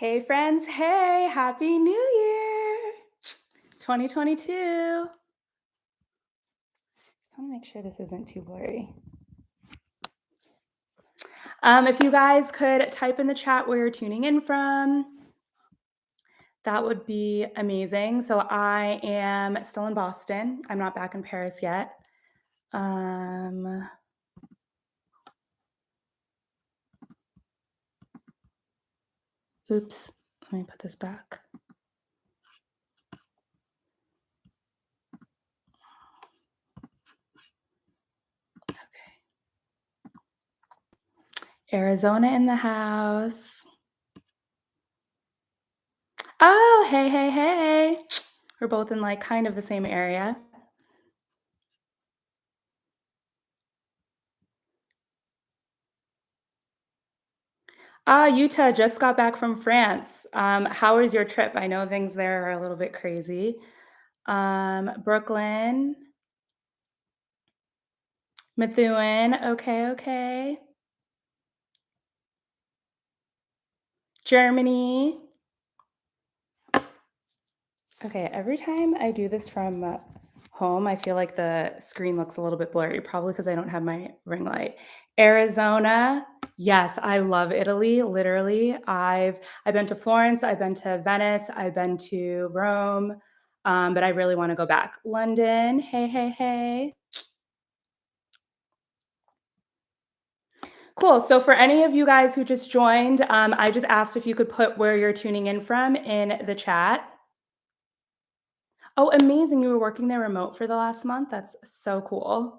Hey, friends. Hey, Happy New Year 2022. Just want to make sure this isn't too blurry. If you guys could type in the chat where you're tuning in from, that would be amazing. So I am still in Boston. I'm not back in Paris yet. Um, Oops. Let me put this back. Arizona in the house. Oh, hey, hey, hey. We're both in like kind of the same area. Utah just got back from France. How was your trip? I know things there are a little bit crazy. Brooklyn, Methuen. Okay, okay. Germany. Okay, every time I do this from home, I feel like the screen looks a little bit blurry, probably because I don't have my ring light. Arizona. Yes, I love Italy. Literally, I've been to Florence, I've been to Venice, I've been to Rome, but I really want to go back. London. Hey, hey, hey. Cool. So for any of you guys who just joined, I just asked if you could put where you're tuning in from in the chat. Oh, amazing. You were working there remote for the last month. That's so cool.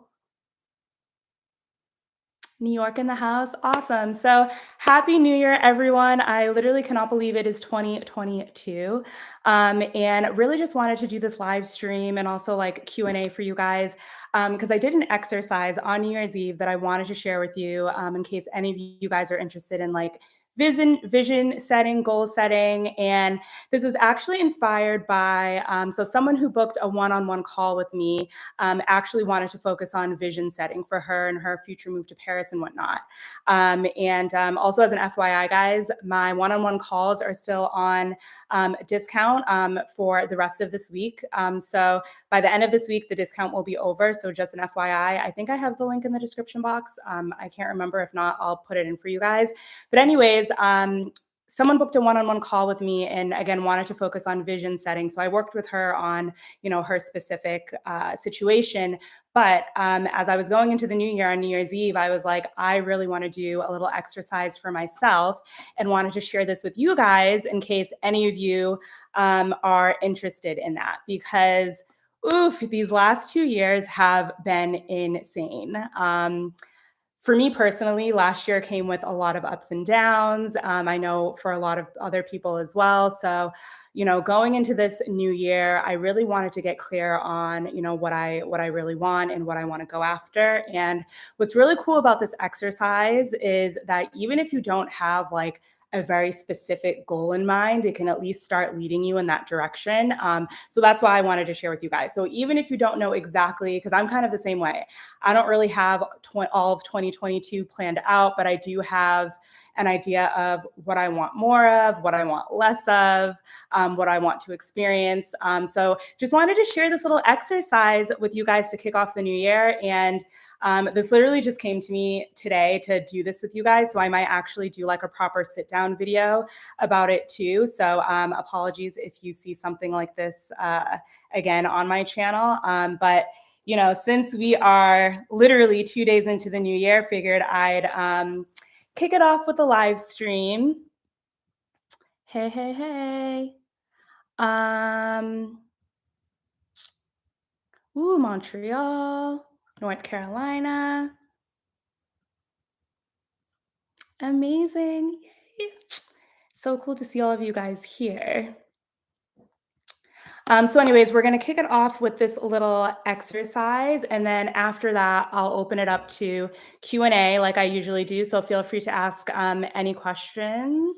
New York in the house. Awesome. So happy New Year, everyone. I literally cannot believe it is 2022. And really just wanted to do this live stream and also like Q&A for you guys because I did an exercise on New Year's Eve that I wanted to share with you in case any of you guys are interested in like vision setting, goal setting. And this was actually inspired by, so someone who booked a one-on-one call with me actually wanted to focus on vision setting for her and her future move to Paris and whatnot. And also, as an FYI, guys, my one-on-one calls are still on discount for the rest of this week. So by the end of this week, the discount will be over. So just an FYI, I think I have the link in the description box. I can't remember. If not, I'll put it in for you guys. But anyways, someone booked a one-on-one call with me and again wanted to focus on vision setting. So I worked with her on, her specific situation. But as I was going into the new year on New Year's Eve, I was like, I really want to do a little exercise for myself and wanted to share this with you guys in case any of you are interested in that because oof, these last 2 years have been insane. For me personally, last year came with a lot of ups and downs. I know for a lot of other people as well. So, going into this new year, I really wanted to get clear on, what I really want and what I want to go after. And what's really cool about this exercise is that even if you don't have like a very specific goal in mind, it can at least start leading you in that direction. So that's why I wanted to share with you guys. So even if you don't know exactly, because I'm kind of the same way, I don't really have all of 2022 planned out, but I do have an idea of what I want more of, what I want less of, what I want to experience. So just wanted to share this little exercise with you guys to kick off the new year. And this literally just came to me today to do this with you guys. So I might actually do like a proper sit down video about it too. So apologies if you see something like this again on my channel. But since we are literally 2 days into the new year, figured I'd kick it off with a live stream. Hey, hey, hey. Montreal, North Carolina. Amazing. Yay. So cool to see all of you guys here. So anyways, we're going to kick it off with this little exercise. And then after that, I'll open it up to Q&A like I usually do. So feel free to ask any questions.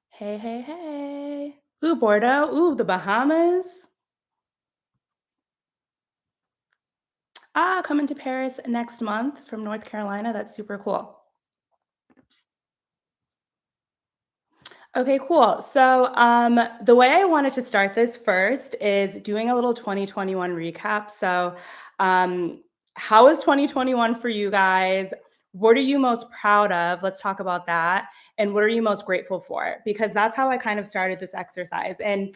Hey, hey, hey. Ooh, Bordeaux. Ooh, the Bahamas. Coming to Paris next month from North Carolina. That's super cool. Okay, cool. So, the way I wanted to start this first is doing a little 2021 recap. So, um, how was 2021 for you guys? What are you most proud of? Let's talk about that. And what are you most grateful for? Because that's how I kind of started this exercise. And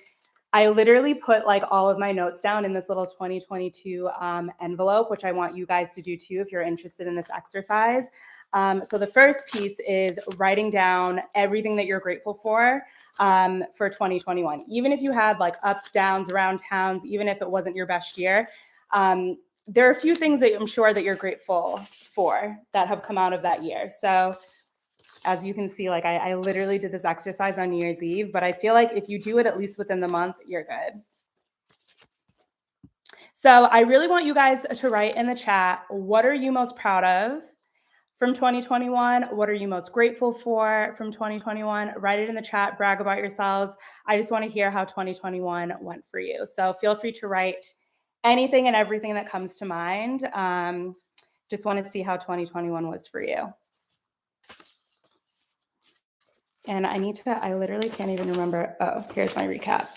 I literally put like all of my notes down in this little 2022 envelope, which I want you guys to do too if you're interested in this exercise. So the first piece is writing down everything that you're grateful for 2021. Even if you had like ups, downs, around towns, even if it wasn't your best year, there are a few things that I'm sure that you're grateful for that have come out of that year. So as you can see, like I literally did this exercise on New Year's Eve, but I feel like if you do it at least within the month, you're good. So I really want you guys to write in the chat, what are you most proud of from 2021? What are you most grateful for from 2021? Write it in the chat, brag about yourselves. I just want to hear how 2021 went for you. So feel free to write anything and everything that comes to mind. Just want to see how 2021 was for you. And I literally can't even remember. Oh, here's my recap.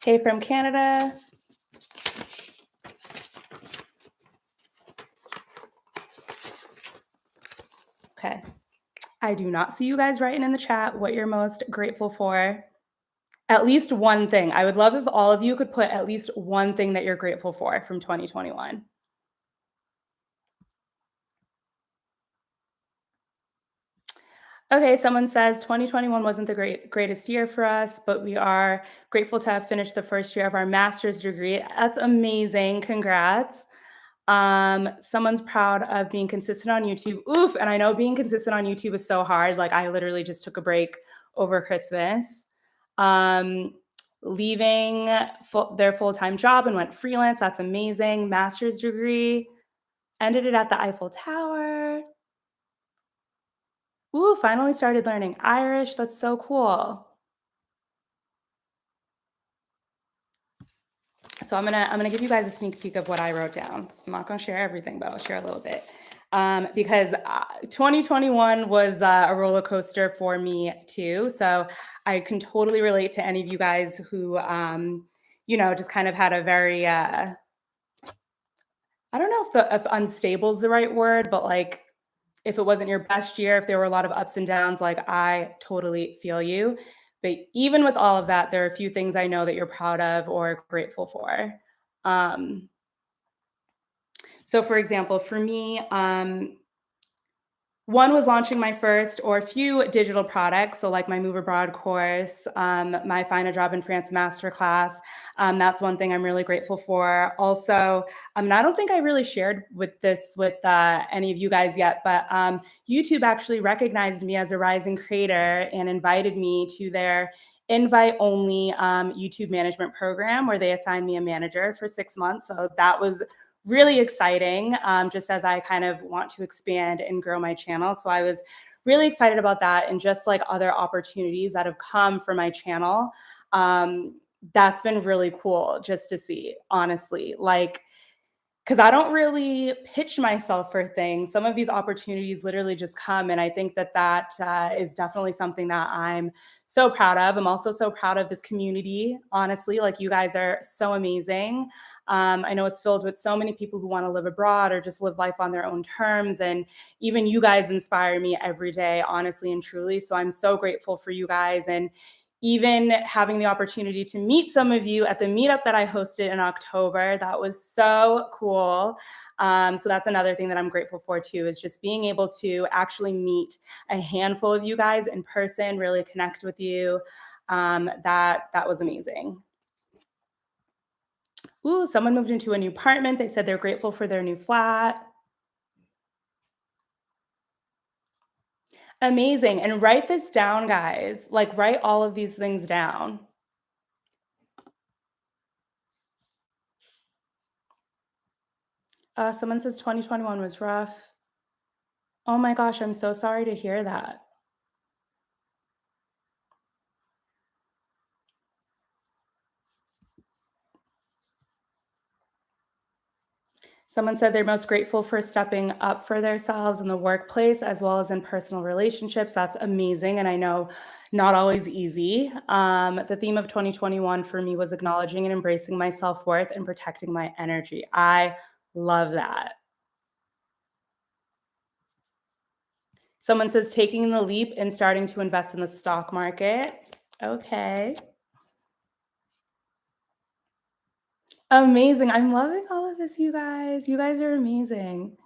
Hey, from Canada. Okay. I do not see you guys writing in the chat what you're most grateful for. At least one thing. I would love if all of you could put at least one thing that you're grateful for from 2021. Okay, someone says 2021 wasn't the greatest year for us, but we are grateful to have finished the first year of our master's degree. That's amazing. Congrats. Someone's proud of being consistent on YouTube. Oof, and I know being consistent on YouTube is so hard. Like I literally just took a break over Christmas. Um, leaving their full-time job and went freelance. That's amazing. Master's degree. Ended it at the Eiffel Tower. Ooh, finally started learning Irish. That's so cool. So I'm gonna give you guys a sneak peek of what I wrote down. I'm not gonna share everything, but I'll share a little bit. Because 2021 was a roller coaster for me too. So I can totally relate to any of you guys who, just kind of had a very, I don't know if unstable is the right word, but like if it wasn't your best year, if there were a lot of ups and downs, like I totally feel you. But even with all of that, there are a few things I know that you're proud of or grateful for. Um, so, for example, for me, one was launching my first or a few digital products. So, like my Move Abroad course, my Find a Job in France masterclass. That's one thing I'm really grateful for. Also, and I don't think I really shared with any of you guys yet, but YouTube actually recognized me as a rising creator and invited me to their invite only YouTube management program where they assigned me a manager for 6 months. So that was really exciting, just as I kind of want to expand and grow my channel. So I was really excited about that and just like other opportunities that have come for my channel. That's been really cool just to see, honestly. Like, because I don't really pitch myself for things. Some of these opportunities literally just come. And I think that is definitely something that I'm so proud of. I'm also so proud of this community, honestly. Like, you guys are so amazing. I know it's filled with so many people who want to live abroad or just live life on their own terms. And even you guys inspire me every day, honestly and truly. So I'm so grateful for you guys. And even having the opportunity to meet some of you at the meetup that I hosted in October. That was so cool. So that's another thing that I'm grateful for too, is just being able to actually meet a handful of you guys in person, really connect with you. That was amazing. Ooh, someone moved into a new apartment. They said they're grateful for their new flat. Amazing. And write this down, guys. Like, write all of these things down. Someone says 2021 was rough. Oh my gosh, I'm so sorry to hear that. Someone said they're most grateful for stepping up for themselves in the workplace as well as in personal relationships. That's amazing. And I know not always easy. The theme of 2021 for me was acknowledging and embracing my self worth and protecting my energy. I love that. Someone says taking the leap and starting to invest in the stock market. Okay. Amazing. I'm loving all of this, you guys. You guys are amazing.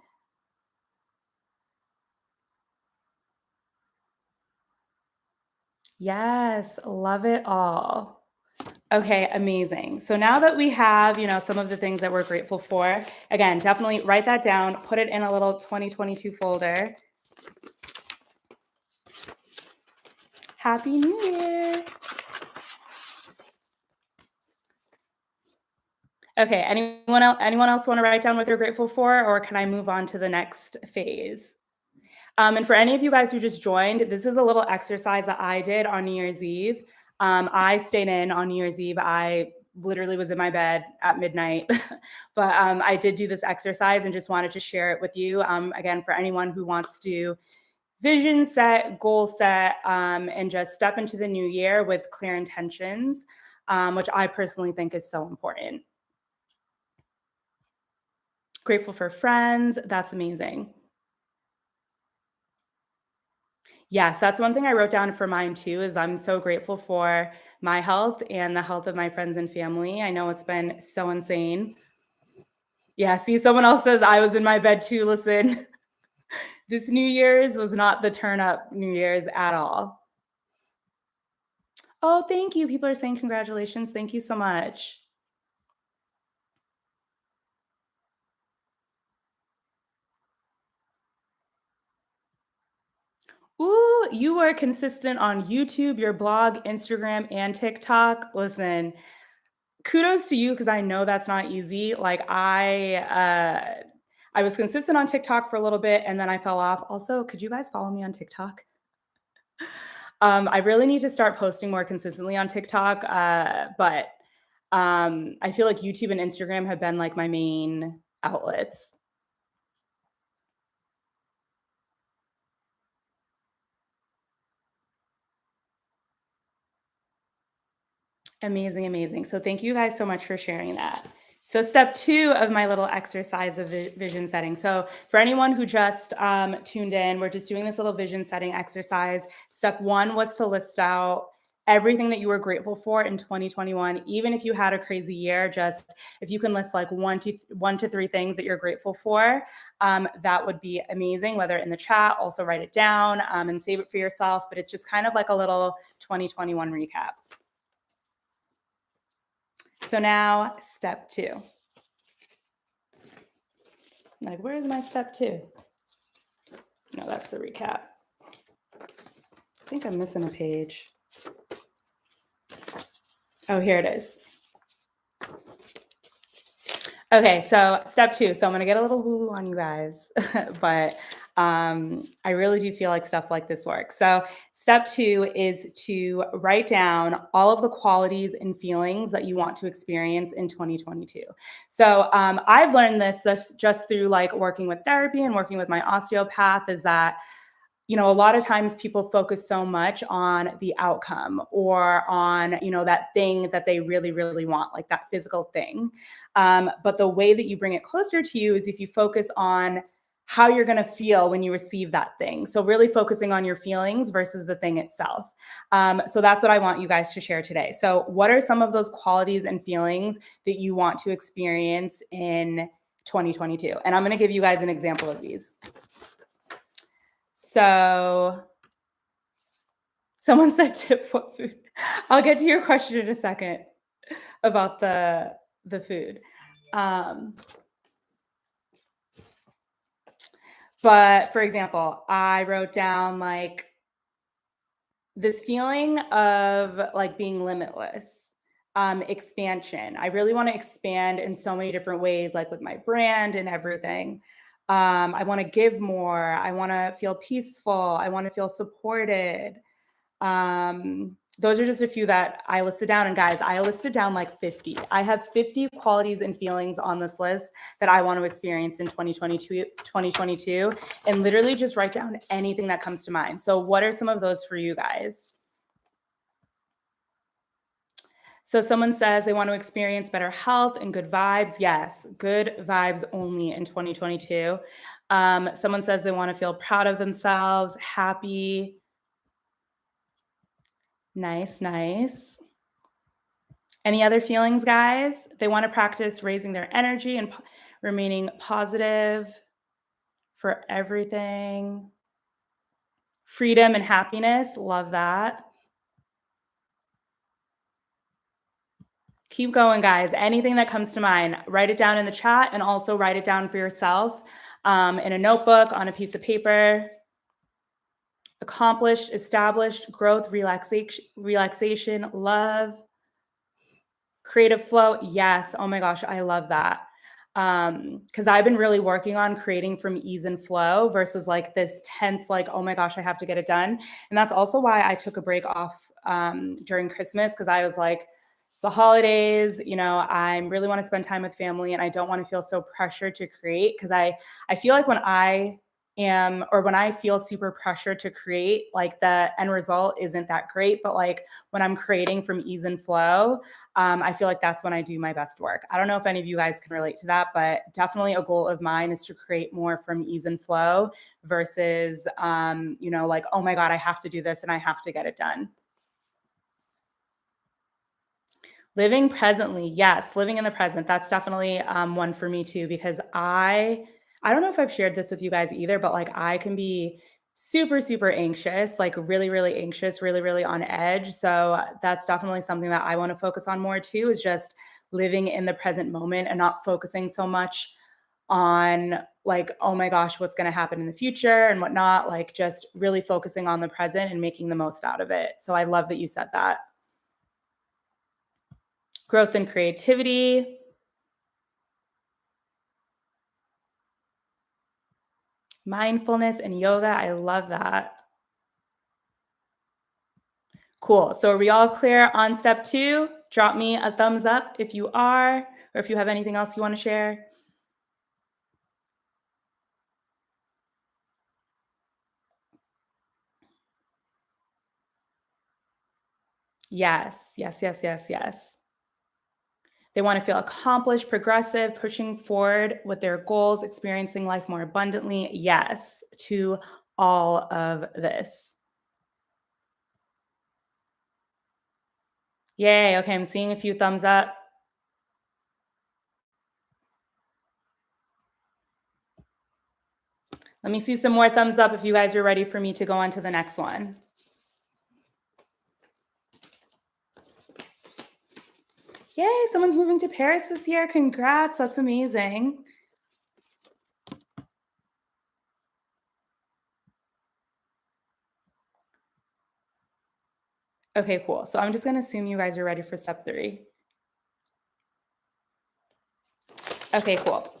Yes, love it all. Okay, amazing. So now that we have, some of the things that we're grateful for, again, definitely write that down, put it in a little 2022 folder. Happy New Year. Okay, anyone else want to write down what they're grateful for, or can I move on to the next phase? And for any of you guys who just joined, this is a little exercise that I did on New Year's Eve. I stayed in on New Year's Eve. I literally was in my bed at midnight, but I did do this exercise and just wanted to share it with you. Again, for anyone who wants to vision set, goal set, and just step into the new year with clear intentions, which I personally think is so important. Grateful for friends. That's amazing. Yes, that's one thing I wrote down for mine too, is I'm so grateful for my health and the health of my friends and family. I know it's been so insane. Yeah, see, someone else says I was in my bed too. Listen, this New Year's was not the turn up New Year's at all. Oh, thank you. People are saying congratulations. Thank you so much. Ooh, you were consistent on YouTube, your blog, Instagram, and TikTok. Listen, kudos to you because I know that's not easy. Like I was consistent on TikTok for a little bit and then I fell off. Also, could you guys follow me on TikTok? I really need to start posting more consistently on TikTok, but I feel like YouTube and Instagram have been like my main outlets. Amazing, amazing. So thank you guys so much for sharing that. So step two of my little exercise of vision setting. So for anyone who just tuned in, we're just doing this little vision setting exercise. Step one was to list out everything that you were grateful for in 2021. Even if you had a crazy year, just if you can list like one to three things that you're grateful for, that would be amazing. Whether in the chat, also write it down and save it for yourself. But it's just kind of like a little 2021 recap. So now step two. Like, where's my step two? No, that's the recap. I think I'm missing a page. Oh, here it is. Okay, so step two. So I'm going to get a little woo-woo on you guys, but I really do feel like stuff like this works. So step two is to write down all of the qualities and feelings that you want to experience in 2022. So I've learned this just through like working with therapy and working with my osteopath, is that a lot of times people focus so much on the outcome or on, that thing that they really, really want, like that physical thing. But the way that you bring it closer to you is if you focus on how you're going to feel when you receive that thing. So really focusing on your feelings versus the thing itself. So that's what I want you guys to share today. So what are some of those qualities and feelings that you want to experience in 2022? And I'm going to give you guys an example of these. So someone said tip what food. I'll get to your question in a second about the food. But for example, I wrote down like this feeling of like being limitless, expansion. I really want to expand in so many different ways, like with my brand and everything. I want to give more. I want to feel peaceful. I want to feel supported. those are just a few that I listed down. And guys, I listed down like 50. I have 50 qualities and feelings on this list that I want to experience in 2022, and literally just write down anything that comes to mind. So what are some of those for you guys? So someone says they want to experience better health and good vibes. Yes, good vibes only in 2022. Someone says they want to feel proud of themselves, happy. Nice, nice. Any other feelings, guys? They want to practice raising their energy and remaining positive for everything. Freedom and happiness. Love that. Keep going, guys. Anything that comes to mind, write it down in the chat, and also write it down for yourself in a notebook, on a piece of paper. Accomplished, established, growth, relaxation, love, creative flow. Yes. Oh my gosh, I love that. Because I've been really working on creating from ease and flow versus like this tense, like, oh my gosh, I have to get it done. And that's also why I took a break off during Christmas, because I was like, it's the holidays, I really want to spend time with family, and I don't want to feel so pressured to create, because I feel like when when I feel super pressured to create, like the end result isn't that great. But like when I'm creating from ease and flow, I feel like that's when I do my best work. I don't know if any of you guys can relate to that, but definitely a goal of mine is to create more from ease and flow versus, like, oh my God, I have to do this and I have to get it done. Living presently. Yes, living in the present. That's definitely one for me too, because I don't know if I've shared this with you guys either, but like I can be super, super anxious, like really, really anxious, really, really on edge. So that's definitely something that I want to focus on more too, is just living in the present moment and not focusing so much on like, oh my gosh, what's going to happen in the future and whatnot. Like just really focusing on the present and making the most out of it. So I love that you said that. Growth and creativity. Mindfulness and yoga. I love that. Cool. So are we all clear on step 2? Drop me a thumbs up if you are, or if you have anything else you want to share. Yes, yes, yes, yes, yes. They want to feel accomplished, progressive, pushing forward with their goals, experiencing life more abundantly. Yes, to all of this. Yay. Okay, I'm seeing a few thumbs up. Let me see some more thumbs up if you guys are ready for me to go on to the next one. Yay, someone's moving to Paris this year. Congrats. That's amazing. Okay, cool. So I'm just going to assume you guys are ready for step 3. Okay, cool.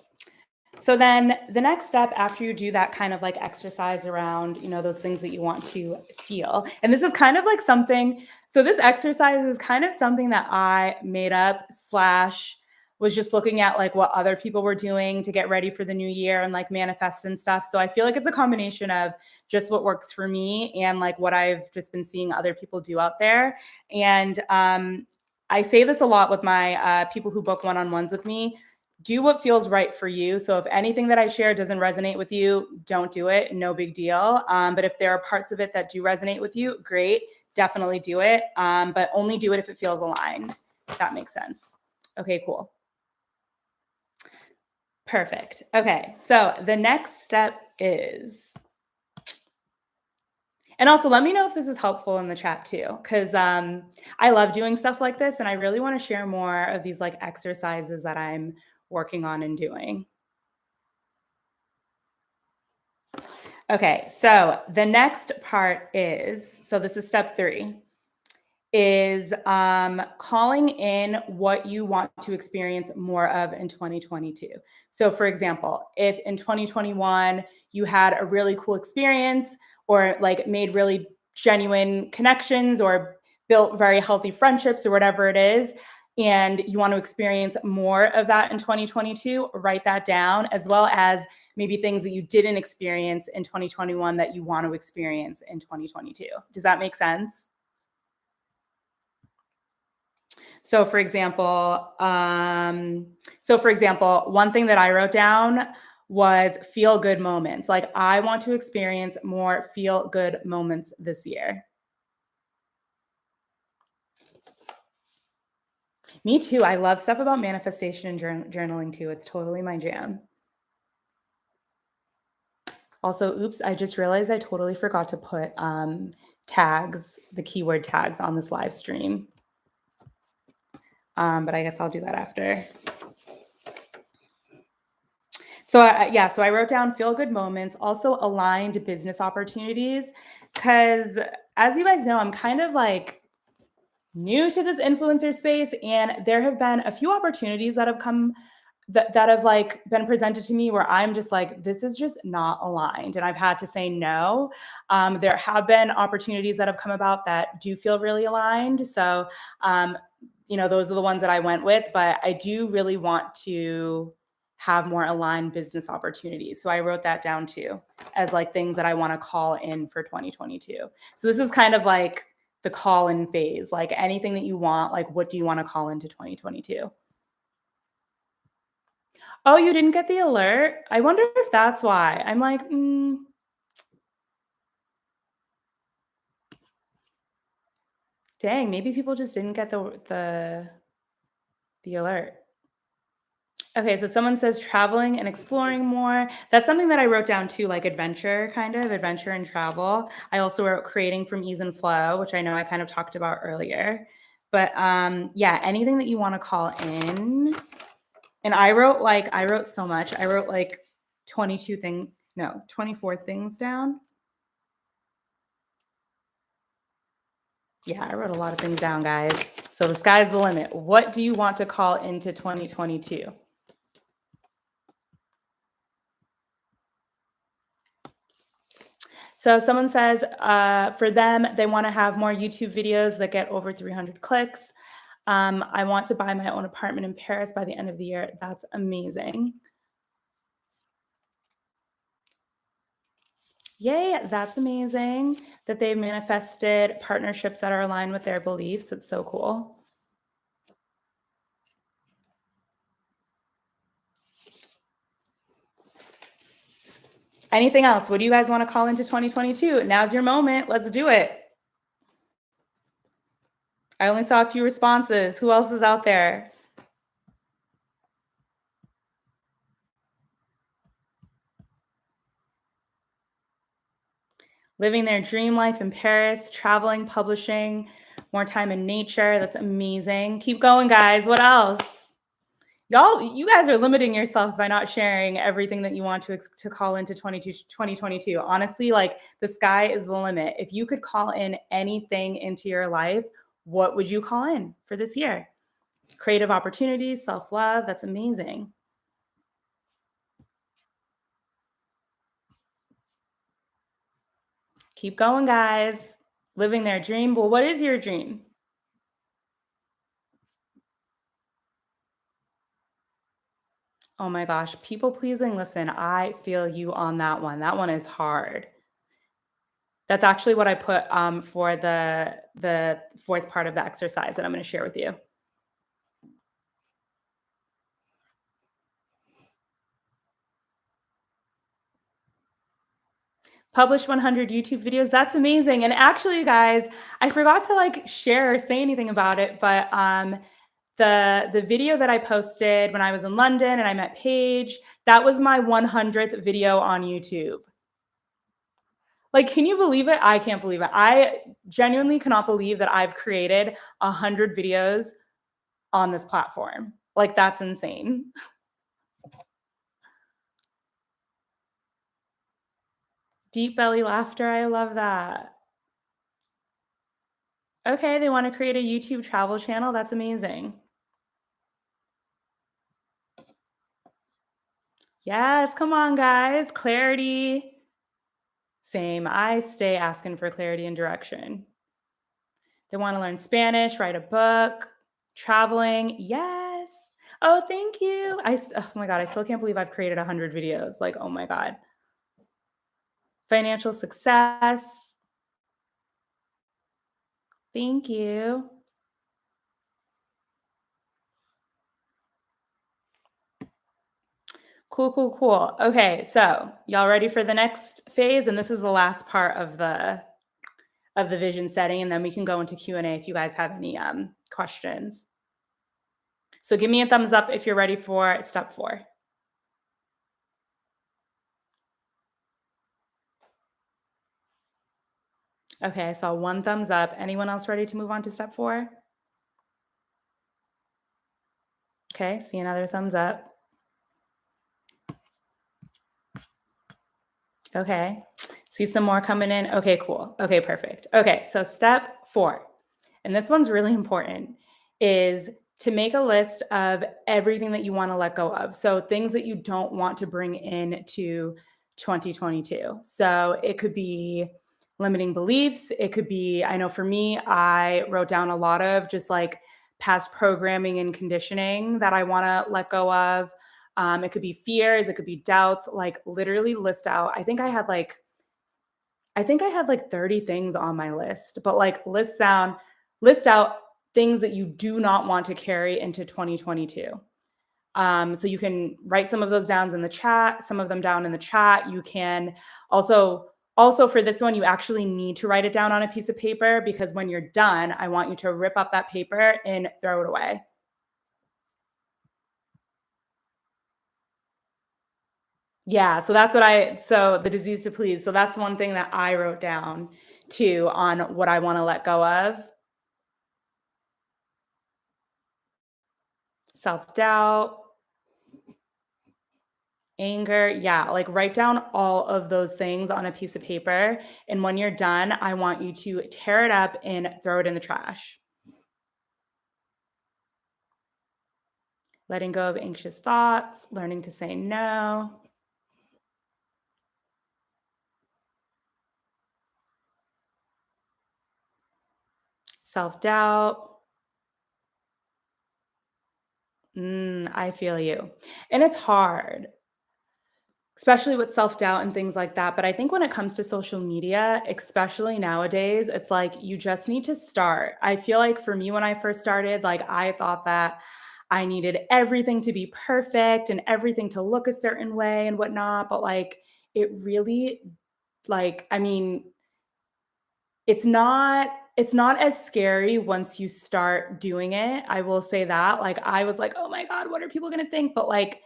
So then the next step after you do that kind of like exercise around, those things that you want to feel. And this is kind of like something, so this exercise is kind of something that I made up / was just looking at like what other people were doing to get ready for the new year and like manifest and stuff. So I feel like it's a combination of just what works for me and like what I've just been seeing other people do out there. And I say this a lot with my people who book one-on-ones with me. Do what feels right for you. So if anything that I share doesn't resonate with you, don't do it. No big deal. But if there are parts of it that do resonate with you, great. Definitely do it. But only do it if it feels aligned. If that makes sense. Okay, cool. Perfect. Okay. So the next step is, and also let me know if this is helpful in the chat too, because I love doing stuff like this, and I really want to share more of these like exercises that I'm working on and doing. Okay, so the next part is, so this is step 3, is calling in what you want to experience more of in 2022. So for example, if in 2021 you had a really cool experience or like made really genuine connections or built very healthy friendships or whatever it is, and you want to experience more of that in 2022, write that down, as well as maybe things that you didn't experience in 2021 that you want to experience in 2022. Does that make sense? So for example, one thing that I wrote down was feel good moments. Like I want to experience more feel good moments this year. Me too. I love stuff about manifestation and journaling too. It's totally my jam. Also, oops, I just realized I totally forgot to put tags, the keyword tags on this live stream. But I guess I'll do that after. So I wrote down feel good moments, also aligned business opportunities. Because as you guys know, I'm kind of like new to this influencer space, and there have been a few opportunities that have come that have like been presented to me where I'm just like, this is just not aligned. And I've had to say no. There have been opportunities that have come about that do feel really aligned. So, um, those are the ones that I went with, but I do really want to have more aligned business opportunities. So I wrote that down too as like things that I want to call in for 2022. So this is kind of like the call in phase, like anything that you want, like what do you want to call into 2022? Oh, you didn't get the alert? I wonder if that's why. I'm like, dang, maybe people just didn't get the alert. Okay, so someone says traveling and exploring more. That's something that I wrote down too, like adventure, kind of adventure and travel. I also wrote creating from ease and flow, which I know I kind of talked about earlier. But yeah, anything that you want to call in. And I wrote so much. I wrote like 24 things down. Yeah, I wrote a lot of things down, guys. So the sky's the limit. What do you want to call into 2022? So someone says for them, they want to have more YouTube videos that get over 300 clicks. I want to buy my own apartment in Paris by the end of the year. That's amazing. Yay, that's amazing that they've manifested partnerships that are aligned with their beliefs. It's so cool. Anything else? What do you guys want to call into 2022? Now's your moment. Let's do it. I only saw a few responses. Who else is out there? Living their dream life in Paris, traveling, publishing, more time in nature. That's amazing. Keep going, guys. What else? You guys are limiting yourself by not sharing everything that you want to call into 2022. Honestly, like the sky is the limit. If you could call in anything into your life, what would you call in for this year? Creative opportunities, self-love. That's amazing. Keep going, guys. Living their dream. Well, what is your dream? Oh my gosh, people pleasing. Listen, I feel you on that one. That one is hard. That's actually what I put for the fourth part of the exercise that I'm going to share with you. Publish 100 YouTube videos. That's amazing. And actually, guys, I forgot to like share or say anything about it, but the video that I posted when I was in London and I met Paige, that was my 100th video on YouTube. Like, can you believe it? I can't believe it. I genuinely cannot believe that I've created 100 videos on this platform. Like, that's insane. Deep belly laughter. I love that. Okay, they want to create a YouTube travel channel. That's amazing. Yes, come on, guys. Clarity. Same. I stay asking for clarity and direction. They wanna learn Spanish, write a book, traveling. Yes. Oh, thank you. Oh my god, I still can't believe I've created 100 videos. Like, oh my god. Financial success. Thank you. Cool, cool, cool. Okay, so y'all ready for the next phase? And this is the last part of the vision setting, and then we can go into Q&A if you guys have any questions. So give me a thumbs up if you're ready for step 4. Okay, I saw one thumbs up. Anyone else ready to move on to step 4? Okay, see another thumbs up. Okay, see some more coming in. Okay, cool. Okay, perfect. Okay, so step 4, and this one's really important, is to make a list of everything that you want to let go of. So things that you don't want to bring into 2022. So it could be limiting beliefs. It could be, I know for me, I wrote down a lot of just like past programming and conditioning that I want to let go of. It could be fears, it could be doubts, like literally list out. I think I had like 30 things on my list, but like list out things that you do not want to carry into 2022. So you can write some of those down in the chat, some of them down in the chat. You can also for this one, you actually need to write it down on a piece of paper because when you're done, I want you to rip up that paper and throw it away. Yeah, so the disease to please. So that's one thing that I wrote down too on what I want to let go of. Self-doubt, anger. Yeah, like write down all of those things on a piece of paper. And when you're done, I want you to tear it up and throw it in the trash. Letting go of anxious thoughts, learning to say no, self-doubt. I feel you. And it's hard, especially with self-doubt and things like that. But I think when it comes to social media, especially nowadays, it's like you just need to start. I feel like for me, when I first started, like I thought that I needed everything to be perfect and everything to look a certain way and whatnot. But like it really, like, I mean, it's not as scary once you start doing it, I will say that, like, I was like, "Oh my god, what are people gonna think?" But, like,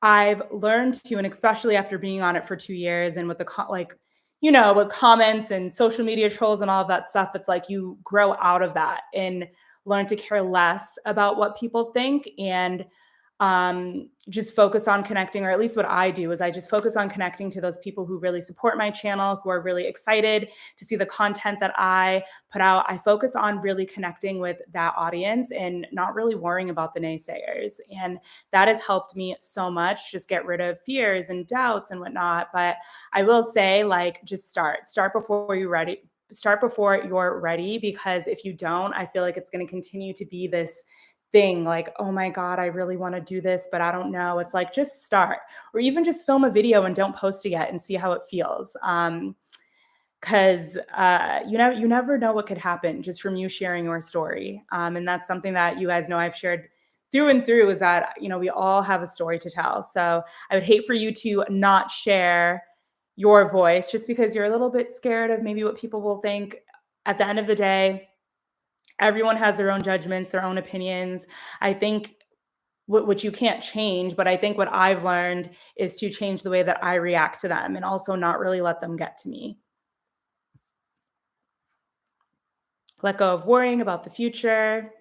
I've learned to and especially after being on it for 2 years and with the with comments and social media trolls and all of that stuff, it's like you grow out of that and learn to care less about what people think and, just focus on connecting, or at least what I do is I just focus on connecting to those people who really support my channel, who are really excited to see the content that I put out. I focus on really connecting with that audience and not really worrying about the naysayers. And that has helped me so much just get rid of fears and doubts and whatnot. But I will say, like, just start before you're ready. Start before you're ready, because if you don't, I feel like it's going to continue to be this thing like, oh my God, I really want to do this, but I don't know. It's like, just start, or even just film a video and don't post it yet and see how it feels. Because you never know what could happen just from you sharing your story. And that's something that you guys know I've shared through and through, is that we all have a story to tell. So I would hate for you to not share your voice just because you're a little bit scared of maybe what people will think. At the end of the day, everyone has their own judgments, their own opinions. I think which you can't change, but I think what I've learned is to change the way that I react to them and also not really let them get to me. Let go of worrying about the future.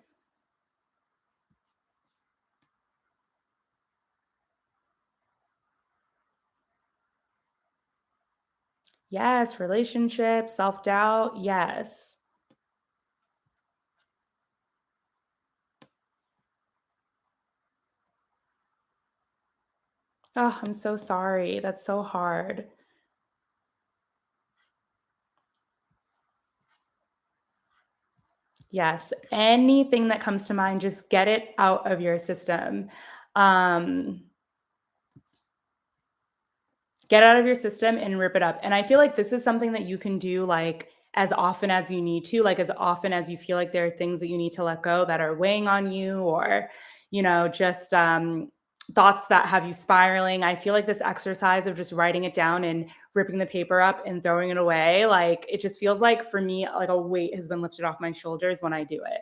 Yes, relationships, self-doubt. Yes. Oh, I'm so sorry. That's so hard. Yes, anything that comes to mind, just get it out of your system. Um, get out of your system and rip it up. And I feel like this is something that you can do like as often as you need to, like as often as you feel like there are things that you need to let go that are weighing on you or, just thoughts that have you spiraling. I feel like this exercise of just writing it down and ripping the paper up and throwing it away, like it just feels like for me, like a weight has been lifted off my shoulders when I do it.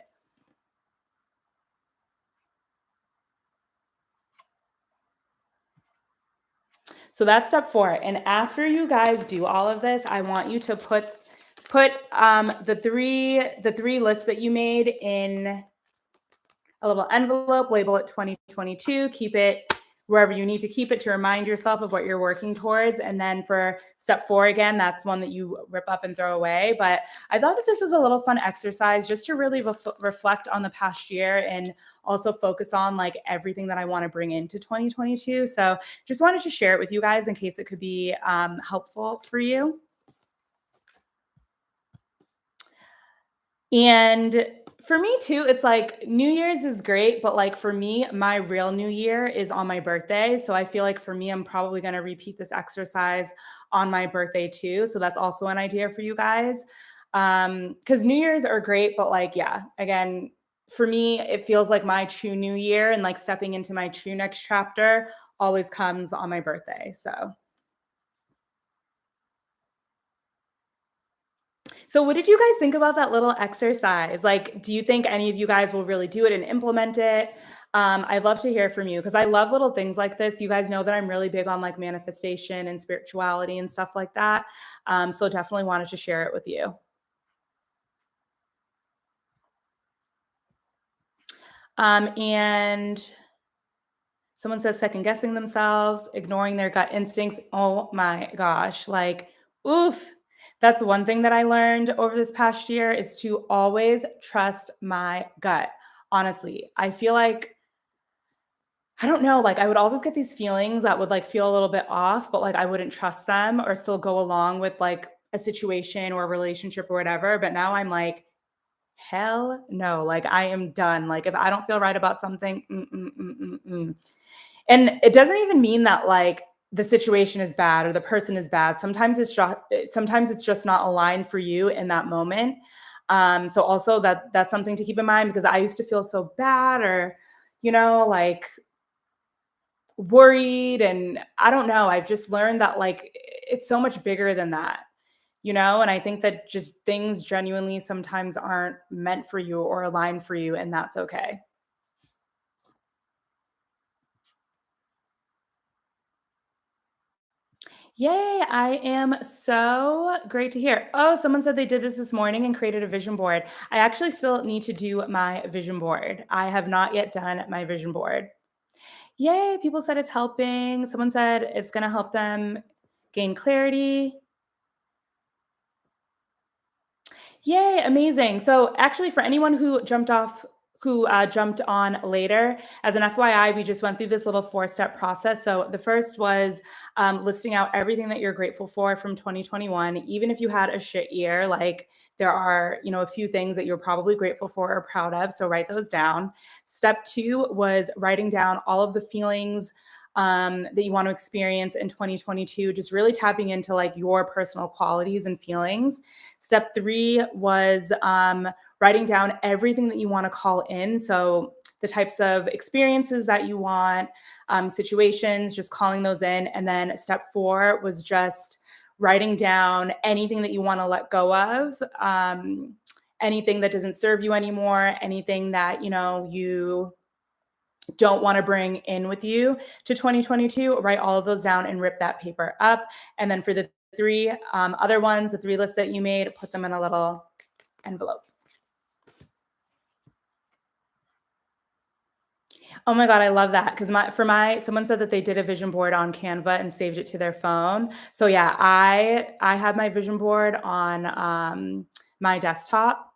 So that's step 4, and after you guys do all of this, I want you to put the 3 lists that you made in a little envelope, label it 2022, keep it wherever you need to keep it to remind yourself of what you're working towards. And then for step 4, again, that's one that you rip up and throw away. But I thought that this was a little fun exercise just to really reflect on the past year and also focus on like everything that I want to bring into 2022. So just wanted to share it with you guys in case it could be helpful for you. And for me too, it's like New Year's is great, but like for me, my real New Year is on my birthday. So I feel like for me, I'm probably going to repeat this exercise on my birthday too. So that's also an idea for you guys. Because New Year's are great, but like, yeah, again, for me, it feels like my true New Year and like stepping into my true next chapter always comes on my birthday. So what did you guys think about that little exercise? Like, do you think any of you guys will really do it and implement it? I'd love to hear from you because I love little things like this. You guys know that I'm really big on like manifestation and spirituality and stuff like that. So definitely wanted to share it with you. And someone says second guessing themselves, ignoring their gut instincts. Oh my gosh. Like, oof. That's one thing that I learned over this past year is to always trust my gut. Honestly, I feel like I don't know, like I would always get these feelings that would like feel a little bit off, but like I wouldn't trust them or still go along with like a situation or a relationship or whatever. But now I'm like, hell no, like I am done. Like if I don't feel right about something, and it doesn't even mean that like the situation is bad or the person is bad. Sometimes it's just not aligned for you in that moment. So also that's something to keep in mind because I used to feel so bad or like worried and I don't know. I've just learned that like it's so much bigger than that. And I think that just things genuinely sometimes aren't meant for you or aligned for you and that's okay. Yay, I am so great to hear. Oh, someone said they did this morning and created a vision board. I actually still need to do my vision board. I have not yet done my vision board. Yay, people said it's helping. Someone said it's going to help them gain clarity. Yay, amazing. So actually for anyone who jumped on later, as an FYI, we just went through this little 4-step process. So the first was listing out everything that you're grateful for from 2021, even if you had a shit year, like there are, a few things that you're probably grateful for or proud of. So write those down. Step 2 was writing down all of the feelings that you want to experience in 2022, just really tapping into like your personal qualities and feelings. Step 3 was writing down everything that you want to call in. So the types of experiences that you want, situations, just calling those in. And then step 4 was just writing down anything that you want to let go of, anything that doesn't serve you anymore, anything that you don't want to bring in with you to 2022, write all of those down and rip that paper up. And then for the 3 other ones, the 3 lists that you made, put them in a little envelope. Oh my God, I love that. Cause someone said that they did a vision board on Canva and saved it to their phone. So yeah, I have my vision board on my desktop.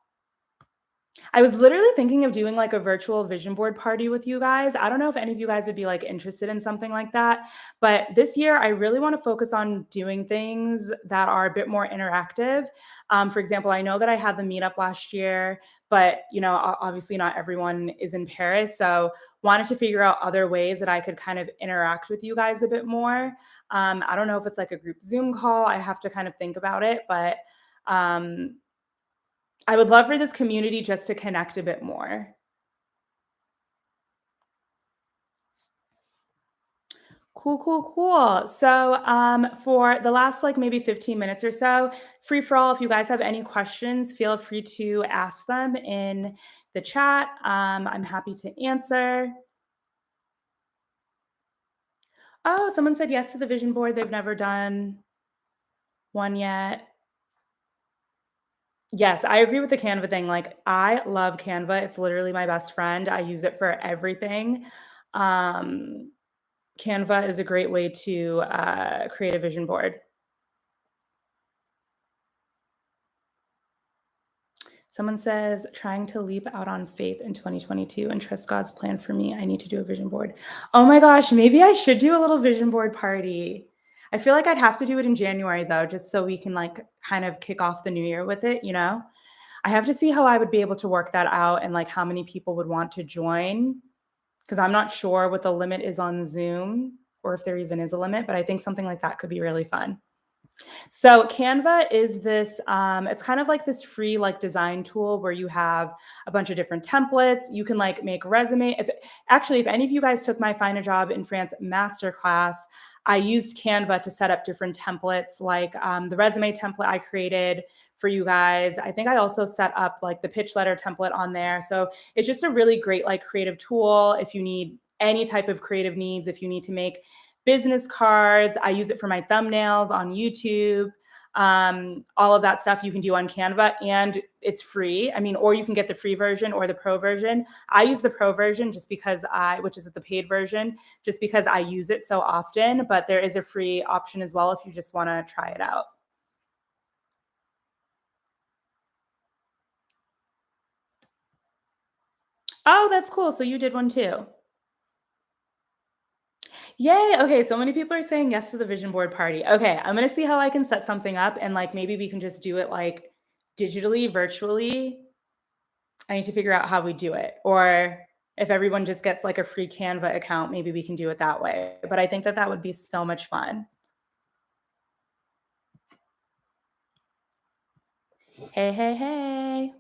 I was literally thinking of doing like a virtual vision board party with you guys. I don't know if any of you guys would be like interested in something like that, but this year I really want to focus on doing things that are a bit more interactive. For example, I know that I had the meetup last year, but obviously not everyone is in Paris, so wanted to figure out other ways that I could kind of interact with you guys a bit more. I don't know if it's like a group Zoom call. I have to kind of think about it, but um, I would love for this community just to connect a bit more. Cool, cool, cool. So, for the last like maybe 15 minutes or so, free for all, if you guys have any questions, feel free to ask them in the chat. I'm happy to answer. Oh, someone said yes to the vision board. They've never done one yet. Yes, I agree with the Canva thing. Like, I love Canva. It's literally my best friend. I use it for everything. Um, Canva is a great way to create a vision board. Someone says, trying to leap out on faith in 2022 and trust God's plan for me. I need to do a vision board. Oh my gosh, maybe I should do a little vision board party. I feel like I'd have to do it in January though, just so we can like kind of kick off the new year with it, you know? I have to see how I would be able to work that out and like how many people would want to join because I'm not sure what the limit is on Zoom or if there even is a limit, but I think something like that could be really fun. So Canva is this, it's kind of like this free like design tool where you have a bunch of different templates. You can like make resume. If any of you guys took my Find a Job in France masterclass, I used Canva to set up different templates, like the resume template I created for you guys. I think I also set up like the pitch letter template on there. So it's just a really great like creative tool if you need any type of creative needs, if you need to make business cards. I use it for my thumbnails on YouTube. All of that stuff you can do on Canva and it's free. I mean, or you can get the free version or the pro version. I use the pro version which is the paid version, just because I use it so often, but there is a free option as well if you just want to try it out. Oh, that's cool. So you did one too. Yay. Okay. So many people are saying yes to the vision board party. Okay. I'm going to see how I can set something up and like maybe we can just do it like digitally, virtually. I need to figure out how we do it. Or if everyone just gets like a free Canva account, maybe we can do it that way. But I think that that would be so much fun. Hey, hey, hey.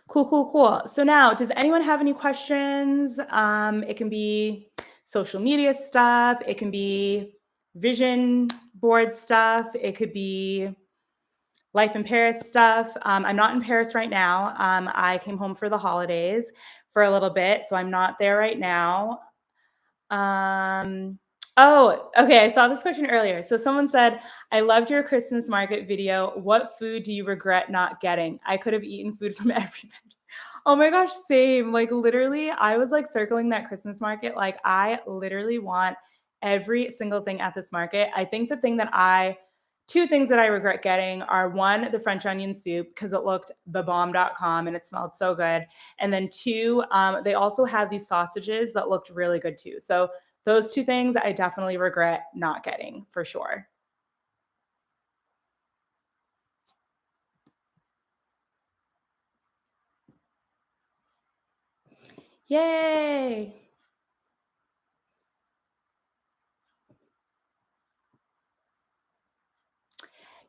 Cool, cool, cool. So now, does anyone have any questions? It can be social media stuff. It can be vision board stuff. It could be life in Paris stuff. I'm not in Paris right now. I came home for the holidays for a little bit, so I'm not there right now. Um, oh, okay. I saw this question earlier. So someone said, I loved your Christmas market video. What food do you regret not getting? I could have eaten food from everybody. Oh my gosh, same. Like literally, I was like circling that Christmas market. Like I literally want every single thing at this market. I think two things that I regret getting are one, the French onion soup, because it looked thebomb.com and it smelled so good. And then two, they also had these sausages that looked really good too. So those two things I definitely regret not getting for sure. Yay.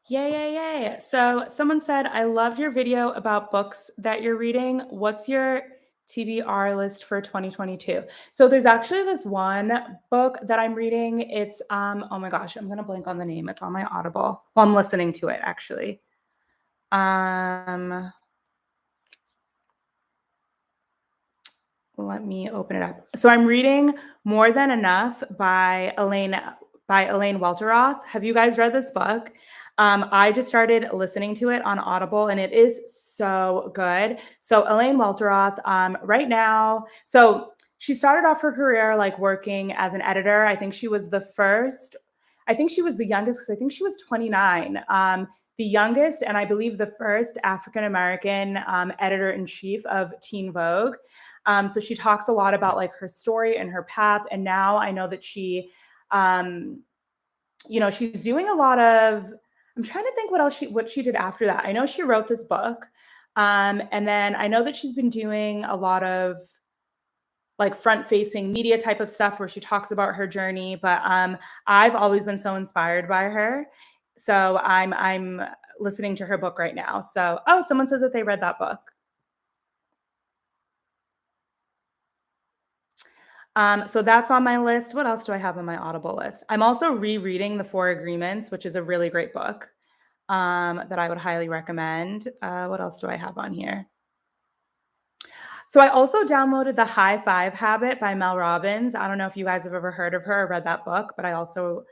Yay, yay, yay. So someone said, I loved your video about books that you're reading. What's your TBR list for 2022? So there's actually this one book that I'm reading. It's oh my gosh, I'm gonna blank on the name. It's on my Audible. Well, I'm listening to it actually. Um Let me open it up. So I'm reading More Than Enough by Elaine Welteroth. Have you guys read this book? I just started listening to it on Audible, and it is so good. So Elaine Welteroth, right now, so she started off her career like working as an editor. I think she was the first. I think she was the youngest because I think she was 29. the youngest and I believe the first African American editor in chief of Teen Vogue. So she talks a lot about like her story and her path. And now I know that um, she's doing a lot of. I'm trying to think what she did after that. I know she wrote this book, and then I know that she's been doing a lot of like front facing media type of stuff where she talks about her journey. But I've always been so inspired by her. So I'm listening to her book right now. So someone says that they read that book. So that's on my list. What else do I have on my Audible list? I'm also rereading The Four Agreements, which is a really great book that I would highly recommend. What else do I have on here? So I also downloaded The High Five Habit by Mel Robbins. I don't know if you guys have ever heard of her or read that book, but I also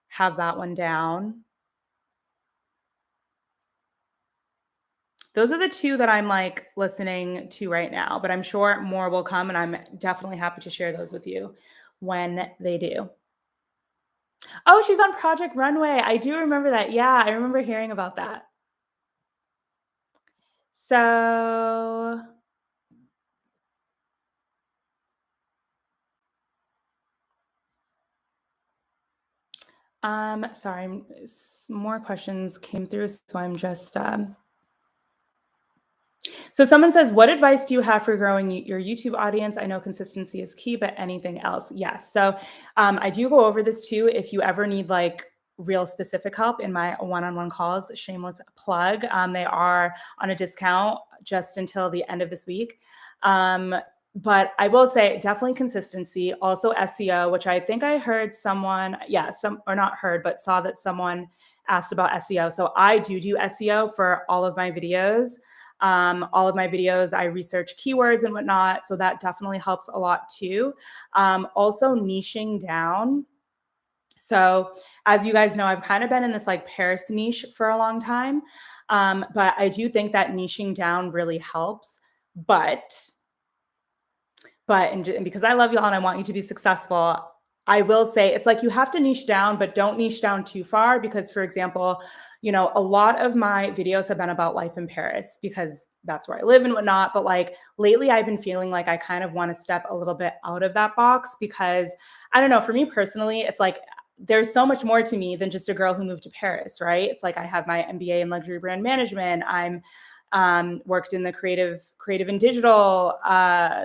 have that one down. Those are the two that I'm like listening to right now, but I'm sure more will come and I'm definitely happy to share those with you when they do. Oh, she's on Project Runway. I do remember that. Yeah, I remember hearing about that. So, sorry, more questions came through, so I'm just so someone says, "What advice do you have for growing your YouTube audience? I know consistency is key, but anything else?" Yes. So I do go over this too. If you ever need like real specific help in my one-on-one calls, shameless plug, they are on a discount just until the end of this week. Um, but I will say definitely consistency, also SEO, which I think I heard someone, yeah, some or not heard, but saw that someone asked about SEO. So I do SEO for all of my videos. All of my videos, I research keywords and whatnot. So that definitely helps a lot too. Also, niching down. So, as you guys know, I've kind of been in this like Paris niche for a long time. But I do think that niching down really helps. But and because I love y'all and I want you to be successful, I will say it's like you have to niche down, but don't niche down too far because, for example, a lot of my videos have been about life in Paris because that's where I live and whatnot. But like lately, I've been feeling like I kind of want to step a little bit out of that box because I don't know, for me personally, it's like there's so much more to me than just a girl who moved to Paris, right? It's like I have my MBA in luxury brand management. I'm worked in the creative and digital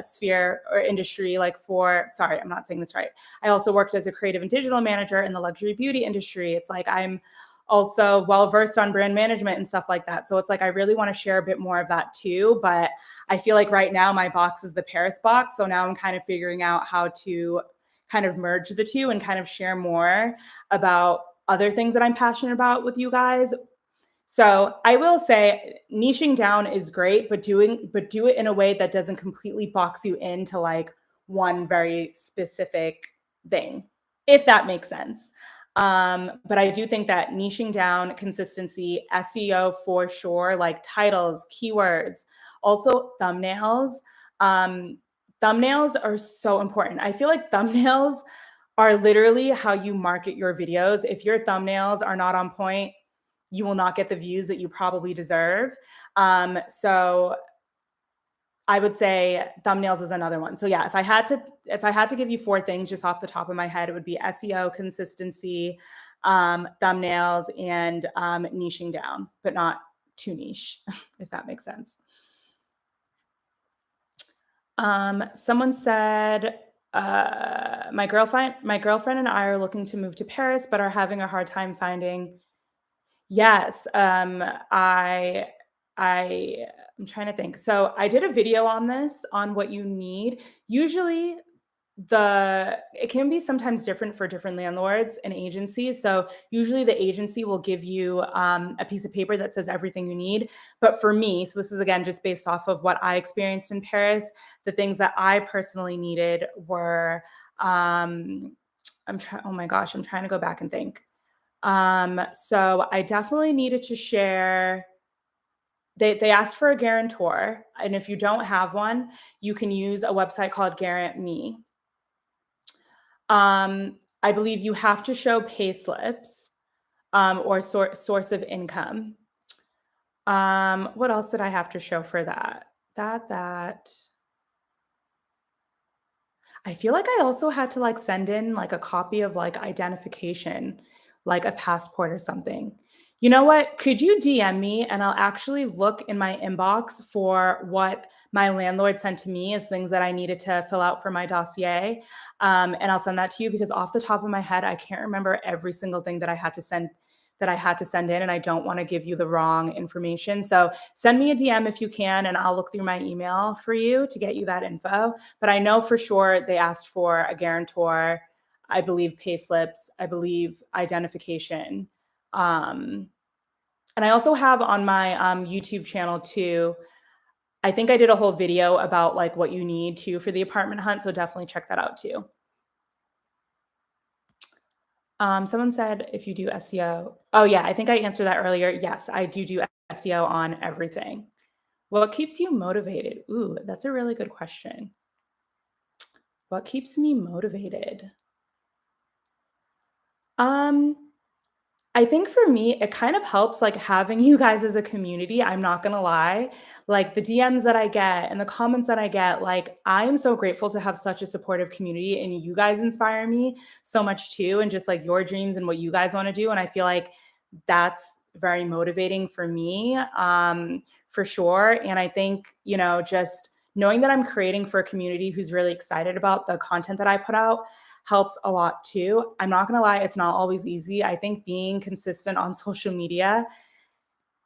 sphere or industry like for sorry I'm not saying this right. I also worked as a creative and digital manager in the luxury beauty industry. It's like I'm also well versed on brand management and stuff like that, so it's like I really want to share a bit more of that too, but I feel like right now my box is the Paris box, so now I'm kind of figuring out how to kind of merge the two and kind of share more about other things that I'm passionate about with you guys. So I will say niching down is great, but do it in a way that doesn't completely box you into like one very specific thing, if that makes sense. But I do think that niching down, consistency, SEO for sure, like titles, keywords, also thumbnails. Um, Thumbnails are so important. I feel like thumbnails are literally how you market your videos. If your thumbnails are not on point, you will not get the views that you probably deserve. So I would say thumbnails is another one. So yeah, if I had to give you four things just off the top of my head, it would be SEO, consistency, thumbnails, and niching down, but not too niche, if that makes sense. Someone said, my girlfriend and I are looking to move to Paris, but are having a hard time finding. Yes, I I'm trying to think. So I did a video on this on what you need. Usually it can be sometimes different for different landlords and agencies. So usually the agency will give you a piece of paper that says everything you need. But for me, so this is again just based off of what I experienced in Paris, the things that I personally needed were oh my gosh, I'm trying to go back and think. So I definitely needed to share. They asked for a guarantor, and if you don't have one, you can use a website called Guarant Me. I believe you have to show pay slips or source of income. What else did I have to show for that? That. I feel like I also had to like send in like a copy of like identification, like a passport or something. You know what? Could you DM me and I'll actually look in my inbox for what my landlord sent to me as things that I needed to fill out for my dossier. And I'll send that to you because off the top of my head, I can't remember every single thing that I had to send in, and I don't want to give you the wrong information. So send me a DM if you can, and I'll look through my email for you to get you that info. But I know for sure they asked for a guarantor, I believe pay slips, I believe identification. Um, and I also have on my YouTube channel too. I think I did a whole video about like what you need to for the apartment hunt. So definitely check that out too. Someone said if you do SEO. Oh, yeah, I think I answered that earlier. Yes, I do SEO on everything. What keeps you motivated? Ooh, that's a really good question. What keeps me motivated? Um, I think for me, it kind of helps like having you guys as a community. I'm not gonna lie. Like the DMs that I get and the comments that I get, like I am so grateful to have such a supportive community and you guys inspire me so much too. And just like your dreams and what you guys want to do. And I feel like that's very motivating for me, for sure. And I think, just knowing that I'm creating for a community who's really excited about the content that I put out helps a lot too. I'm not gonna lie, it's not always easy. I think being consistent on social media,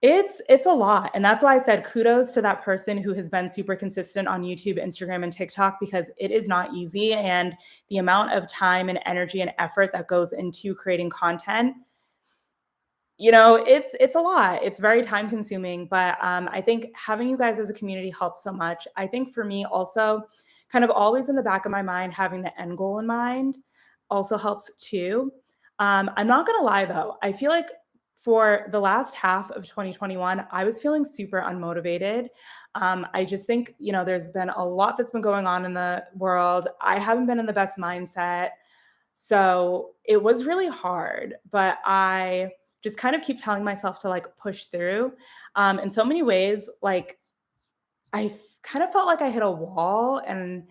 it's a lot. And that's why I said kudos to that person who has been super consistent on YouTube, Instagram, and TikTok because it is not easy. And the amount of time and energy and effort that goes into creating content, it's a lot. It's very time consuming, but I think having you guys as a community helps so much. I think for me also, kind of always in the back of my mind, having the end goal in mind also helps too. I'm not gonna lie though, I feel like for the last half of 2021, I was feeling super unmotivated. I just think, there's been a lot that's been going on in the world. I haven't been in the best mindset. So it was really hard, but I just kind of keep telling myself to like push through. In so many ways, like kind of felt like I hit a wall and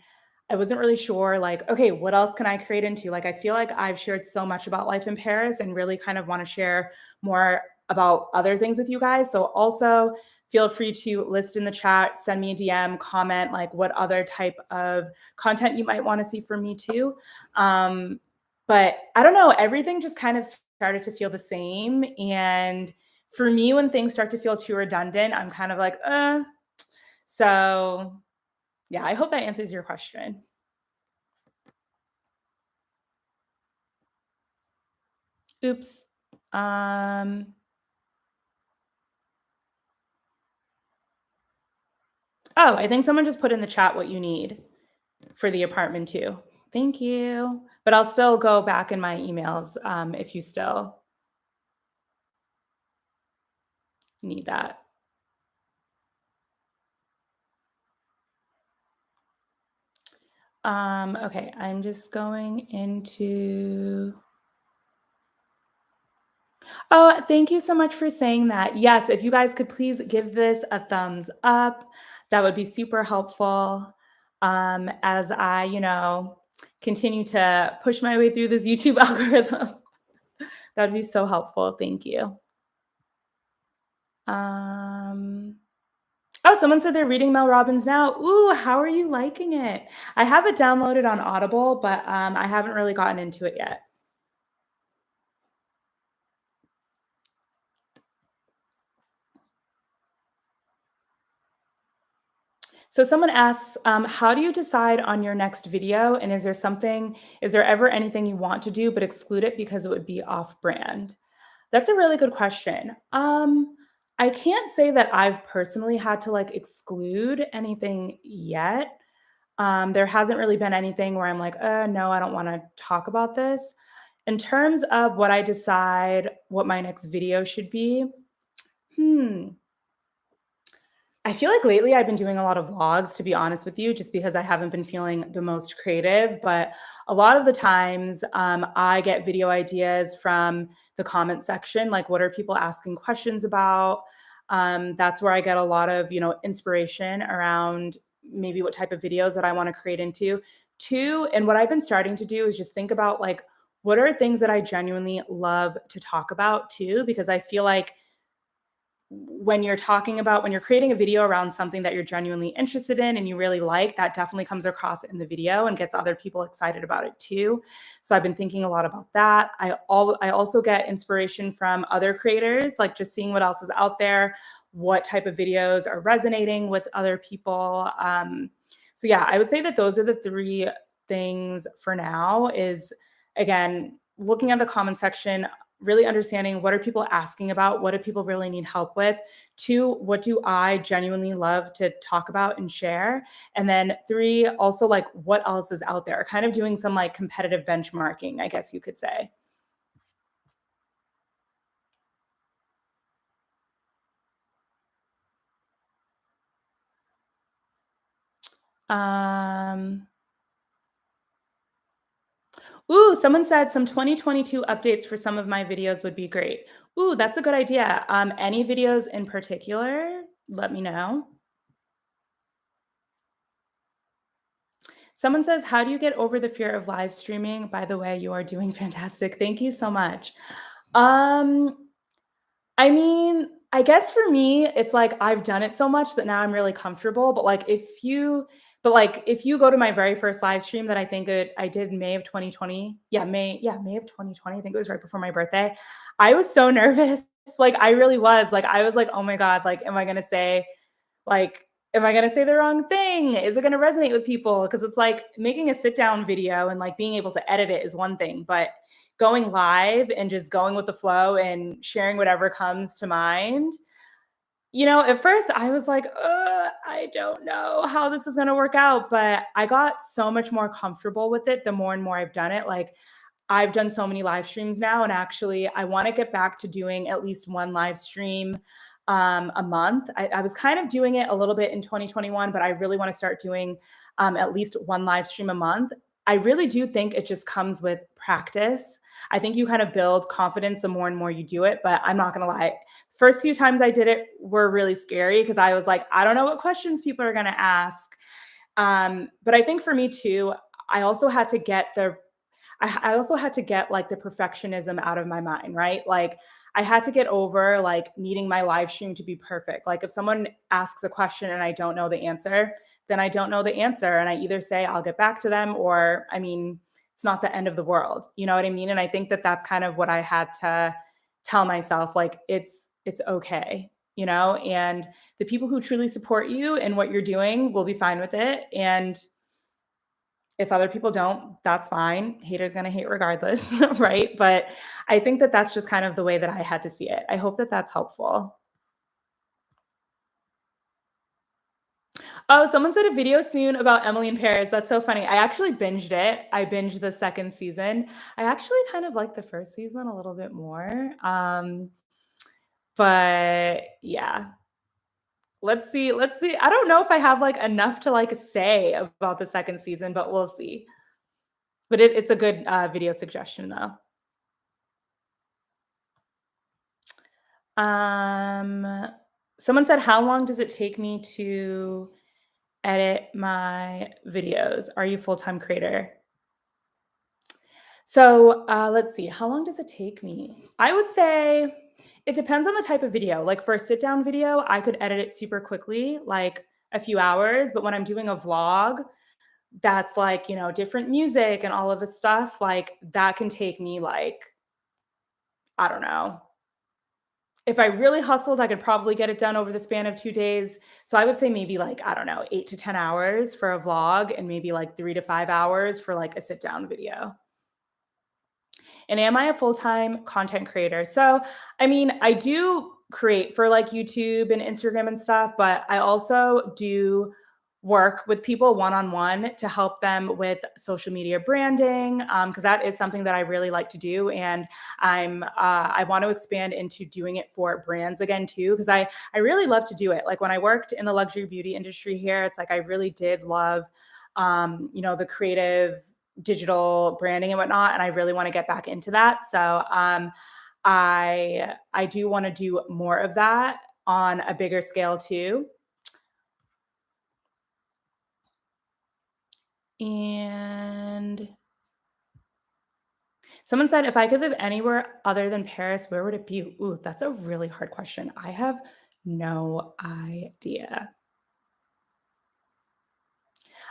I wasn't really sure, like, okay, what else can I create into? Like, I feel like I've shared so much about life in Paris and really kind of want to share more about other things with you guys. So also feel free to list in the chat, send me a DM, comment like what other type of content you might want to see from me too. But I don't know, everything just kind of started to feel the same. And for me, when things start to feel too redundant, I'm kind of like, so yeah, I hope that answers your question. Oops. Um, oh, I think someone just put in the chat what you need for the apartment too. Thank you. But I'll still go back in my emails if you still need that. Okay, I'm just going into. Oh, thank you so much for saying that. Yes, if you guys could please give this a thumbs up, that would be super helpful. As I, continue to push my way through this YouTube algorithm. That'd be so helpful. Thank you. Um, oh, someone said they're reading Mel Robbins now. Ooh, how are you liking it? I have it downloaded on Audible, but I haven't really gotten into it yet. So someone asks, how do you decide on your next video? And is there ever anything you want to do but exclude it because it would be off brand? That's a really good question. I can't say that I've personally had to like exclude anything yet. There hasn't really been anything where I'm like, no, I don't want to talk about this. In terms of what I decide what my next video should be, hmm, I feel like lately I've been doing a lot of vlogs, to be honest with you, just because I haven't been feeling the most creative. But a lot of the times, I get video ideas from the comment section. Like, what are people asking questions about? That's where I get a lot of, inspiration around maybe what type of videos that I want to create into. Two, and what I've been starting to do is just think about like, what are things that I genuinely love to talk about too? Because I feel like when you're creating a video around something that you're genuinely interested in and you really like, that definitely comes across in the video and gets other people excited about it too. So I've been thinking a lot about that. I also get inspiration from other creators, like just seeing what else is out there, what type of videos are resonating with other people. So yeah, I would say that those are the three things for now. Is again, looking at the comment section, really understanding what are people asking about, what do people really need help with. Two, what do I genuinely love to talk about and share? And then three, also like what else is out there, kind of doing some like competitive benchmarking, I guess you could say. um Ooh, someone said some 2022 updates for some of my videos would be great. Ooh, that's a good idea. Any videos in particular, let me know. Someone says, "How do you get over the fear of live streaming? By the way, you are doing fantastic. Thank you so much." Um, I mean, I guess for me, it's like I've done it so much that now I'm really comfortable. But if you go to my very first live stream that I did in May of 2020, May of 2020, I think it was right before my birthday. I was so nervous. Like I really was. Like I was like, "Oh my God, like am I going to say the wrong thing? Is it going to resonate with people?" Because it's like making a sit down video and like being able to edit it is one thing, but going live and just going with the flow and sharing whatever comes to mind. At first I was like, I don't know how this is going to work out, but I got so much more comfortable with it the more and more I've done it. Like, I've done so many live streams now, and actually, I want to get back to doing at least one live stream a month. I was kind of doing it a little bit in 2021, but I really want to start doing at least one live stream a month. I really do think it just comes with practice. I think you kind of build confidence the more and more you do it, but I'm not going to lie. First few times I did it were really scary because I was like, I don't know what questions people are going to ask. But I think for me too, I also had to get the I also had to get like the perfectionism out of my mind, right? Like I had to get over like needing my live stream to be perfect. Like if someone asks a question and I don't know the answer, then I don't know the answer. And I either say I'll get back to them, or I mean, it's not the end of the world. You know what I mean? And I think that that's kind of what I had to tell myself, like it's okay, and the people who truly support you and what you're doing will be fine with it. And if other people don't, that's fine. Haters gonna hate regardless, right? But I think that that's just kind of the way that I had to see it. I hope that that's helpful. Oh, someone said a video soon about Emily in Paris. That's so funny. I actually binged it. I binged the second season. I actually kind of like the first season a little bit more. But yeah, let's see. Let's see. I don't know if I have like enough to like say about the second season, but we'll see. But it's a good video suggestion though. Um, Someone said, "How long does it take me to edit my videos? Are you a full-time creator?" So let's see. How long does it take me? I would say it depends on the type of video. Like for a sit-down video, I could edit it super quickly, like a few hours. But when I'm doing a vlog, that's like, different music and all of this stuff, like that can take me like, I don't know, if I really hustled, I could probably get it done over the span of 2 days. So I would say maybe like, I don't know, 8 to 10 hours for a vlog and maybe like 3 to 5 hours for like a sit down video. And am I a full-time content creator? So, I mean, I do create for like YouTube and Instagram and stuff, but I also do work with people one-on-one to help them with social media branding, because that is something that I really like to do. And I want to expand into doing it for brands again too, because I really love to do it. Like when I worked in the luxury beauty industry here, it's like I really did love the creative digital branding and whatnot, and I really want to get back into that. So I do want to do more of that. on a bigger scale too. And someone said, if I could live anywhere other than Paris, where would it be? Ooh, that's a really hard question. I have no idea.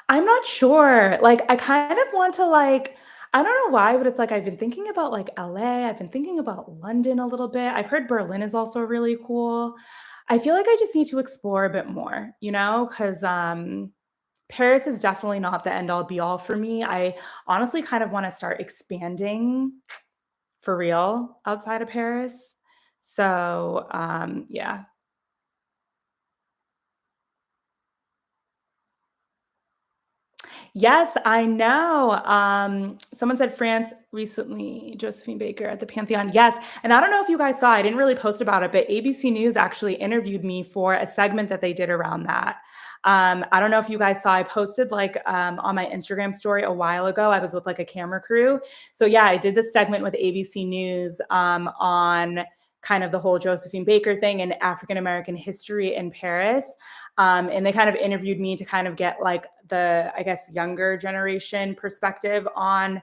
I'm not sure. Like, I kind of want to like, I don't know why, but it's like I've been thinking about like LA. I've been thinking about London a little bit. I've heard Berlin is also really cool. I feel like I just need to explore a bit more, because Paris is definitely not the end all be all for me. I honestly kind of want to start expanding for real outside of Paris. So, yeah. Yes, I know. Someone said France recently, Josephine Baker at the Pantheon. Yes. And I don't know if you guys saw, I didn't really post about it, but ABC News actually interviewed me for a segment that they did around that. I don't know if you guys saw, I posted like on my Instagram story a while ago. I was with like a camera crew. So yeah, I did this segment with ABC News on kind of the whole Josephine Baker thing and African American history in Paris. And they kind of interviewed me to kind of get like the, I guess, younger generation perspective on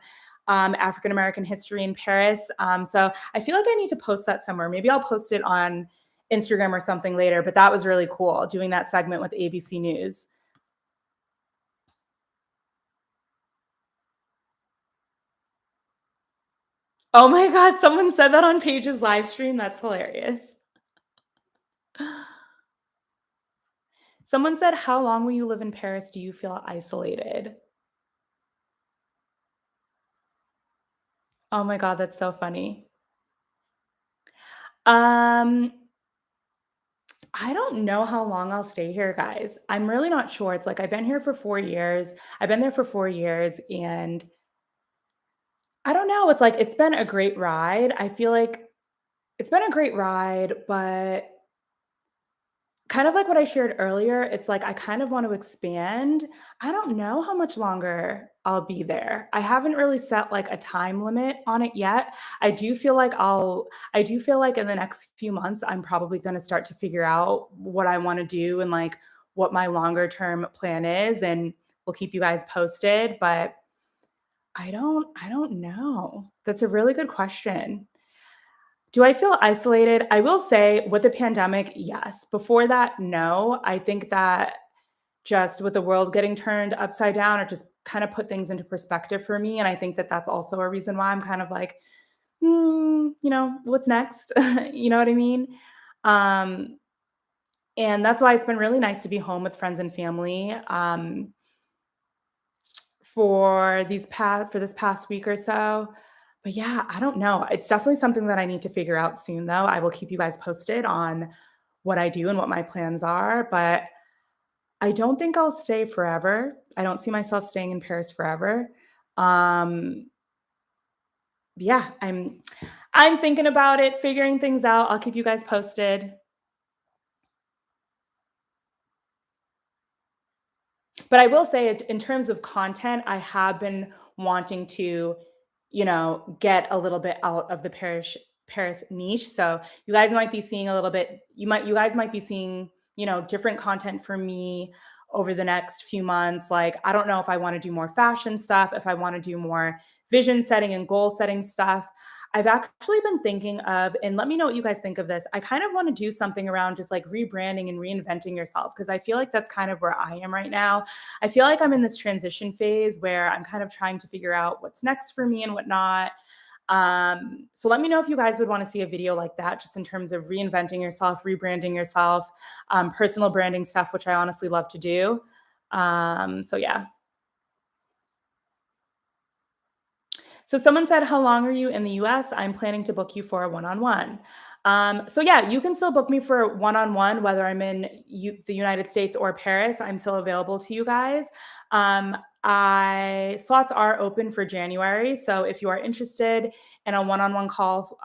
African American history in Paris. So I feel like I need to post that somewhere. Maybe I'll post it on Instagram or something later, but that was really cool doing that segment with ABC News. Oh my God, someone said that on Paige's live stream. That's hilarious. Someone said, how long will you live in Paris? Do you feel isolated? Oh my God, that's so funny. Um, I don't know how long I'll stay here, guys. I'm really not sure. It's like I've been here for 4 years. I've been there for 4 years, and I don't know. It's like it's been a great ride. I feel like it's been a great ride, but kind of like what I shared earlier, it's like I kind of want to expand. I don't know how much longer I'll be there. I haven't really set like a time limit on it yet. I do feel like in the next few months I'm probably going to start to figure out what I want to do and like what my longer term plan is, and we'll keep you guys posted, but I don't know. That's a really good question. Do I feel isolated? I will say with the pandemic, yes. Before that, no. I think that just with the world getting turned upside down, it just kind of put things into perspective for me. And I think that that's also a reason why I'm kind of like, what's next? You know what I mean? Um, and that's why it's been really nice to be home with friends and family. For this past week or so. But yeah, I don't know. It's definitely something that I need to figure out soon though. I will keep you guys posted on what I do and what my plans are, but I don't think I'll stay forever. I don't see myself staying in Paris forever. Um yeah, I'm thinking about it, figuring things out. I'll keep you guys posted. But I will say it in terms of content, I have been wanting to, get a little bit out of the Paris niche. So you guys might be seeing a little bit, you guys might be seeing, different content from me over the next few months. Like, I don't know if I want to do more fashion stuff, if I want to do more vision setting and goal setting stuff. I've actually been thinking of, and let me know what you guys think of this. I kind of want to do something around just like rebranding and reinventing yourself because I feel like that's kind of where I am right now. I feel like I'm in this transition phase where I'm kind of trying to figure out what's next for me and whatnot. So let me know if you guys would want to see a video like that, just in terms of reinventing yourself, rebranding yourself, personal branding stuff, which I honestly love to do. So yeah. So someone said, how long are you in the US? I'm planning to book you for a one-on-one. So yeah, you can still book me for a one-on-one, whether I'm in the United States or Paris. I'm still available to you guys. I slots are open for January. So if you are interested in a one-on-one call,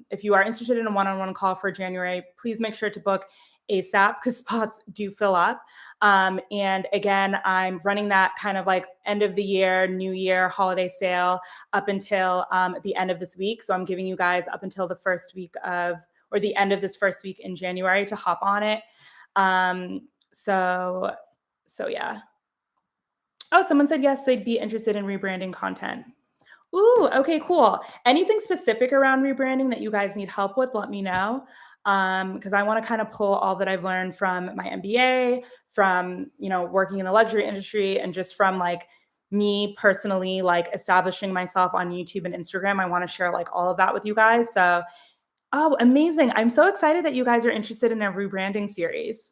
if you are interested in a one-on-one call for January, please make sure to book ASAP because spots do fill up. And again, I'm running that kind of like end of the year, new year holiday sale up until the end of this week. So I'm giving you guys up until the first week of, or the end of this first week in January to hop on it. Um, so so yeah. Oh, someone said yes, they'd be interested in rebranding content. Ooh, okay, cool. Anything specific around rebranding that you guys need help with, let me know. Because I want to kind of pull all that I've learned from my MBA, from, working in the luxury industry, and just from like me personally, like establishing myself on YouTube and Instagram. I want to share like all of that with you guys. So, oh, amazing. I'm so excited that you guys are interested in a rebranding series.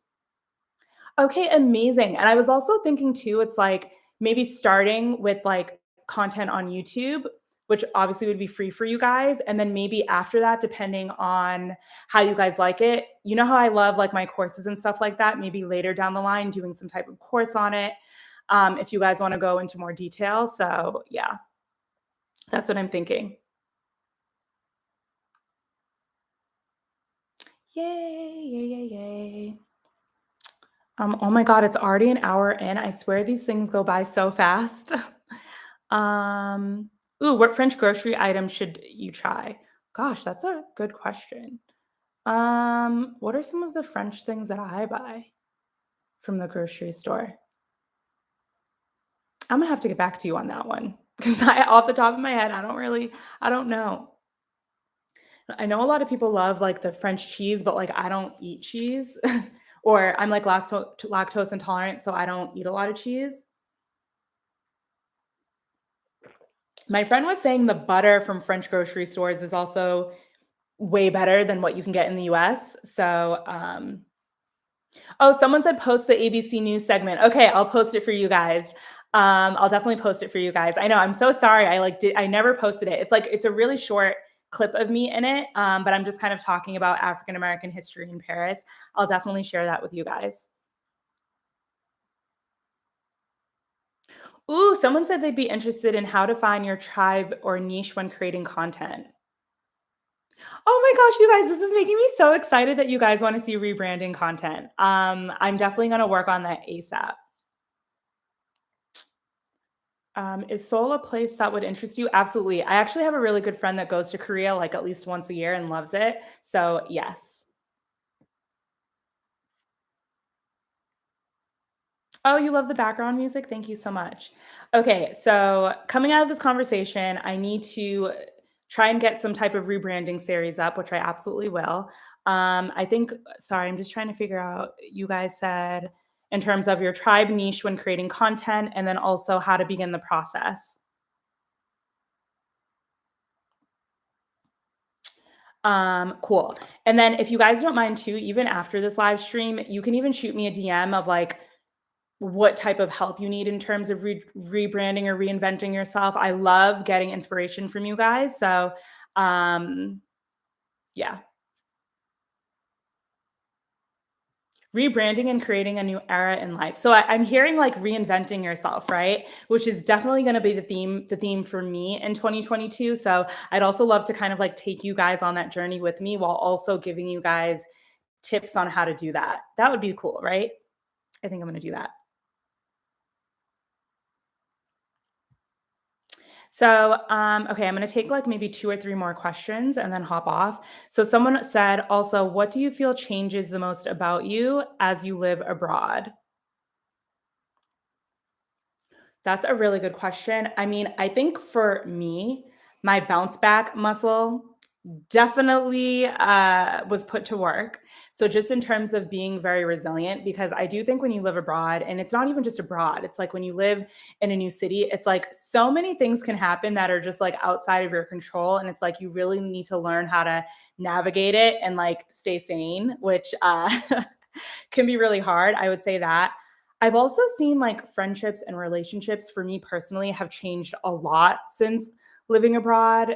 Okay, amazing. And I was also thinking too, it's like maybe starting with like content on YouTube, which obviously would be free for you guys. And then maybe after that, depending on how you guys like it, you know how I love like my courses and stuff like that, maybe later down the line, doing some type of course on it. If you guys want to go into more detail. So yeah, that's what I'm thinking. Yay, yay, yay, yay. Oh my God, it's already an hour in. I swear these things go by so fast. Um, ooh, what French grocery item should you try? Gosh, that's a good question. What are some of the French things that I buy from the grocery store? I'm gonna have to get back to you on that one because I, off the top of my head, I don't know. I know a lot of people love like the French cheese, but like I don't eat cheese, or I'm like lactose intolerant, so I don't eat a lot of cheese. My friend was saying the butter from French grocery stores is also way better than what you can get in the US. So, oh, someone said post the ABC News segment. Okay, I'll post it for you guys. I'll definitely post it for you guys. I know. I'm so sorry. I never posted it. It's like it's a really short clip of me in it, but I'm just kind of talking about African American history in Paris. I'll definitely share that with you guys. Ooh, someone said they'd be interested in how to find your tribe or niche when creating content. Oh my gosh, you guys, this is making me so excited that you guys want to see rebranding content. I'm definitely going to work on that ASAP. Is Seoul a place that would interest you? Absolutely. I actually have a really good friend that goes to Korea like at least once a year and loves it. So, yes. Oh, you love the background music? Thank you so much. Okay, so coming out of this conversation, I need to try and get some type of rebranding series up, which I absolutely will. I think, sorry, I'm just trying to figure out, you guys said in terms of your tribe niche when creating content, and then also how to begin the process. Cool. And then if you guys don't mind too, even after this live stream, you can even shoot me a DM of like what type of help you need in terms of rebranding or reinventing yourself. I love getting inspiration from you guys. So, um, yeah, rebranding and creating a new era in life. So I'm hearing like reinventing yourself, right? Which is definitely going to be the theme for me in 2022. So I'd also love to kind of like take you guys on that journey with me while also giving you guys tips on how to do that. That would be cool, right? I think I'm going to do that. So, okay, I'm going to take like maybe two or three more questions and then hop off. So, someone said also, what do you feel changes the most about you as you live abroad? That's a really good question. I mean, I think for me, my bounce back muscle definitely was put to work. So, just in terms of being very resilient, because I do think when you live abroad, and it's not even just abroad, it's like when you live in a new city, it's like so many things can happen that are just like outside of your control. And it's like you really need to learn how to navigate it and like stay sane, which can be really hard. I would say that. I've also seen like friendships and relationships for me personally have changed a lot since living abroad.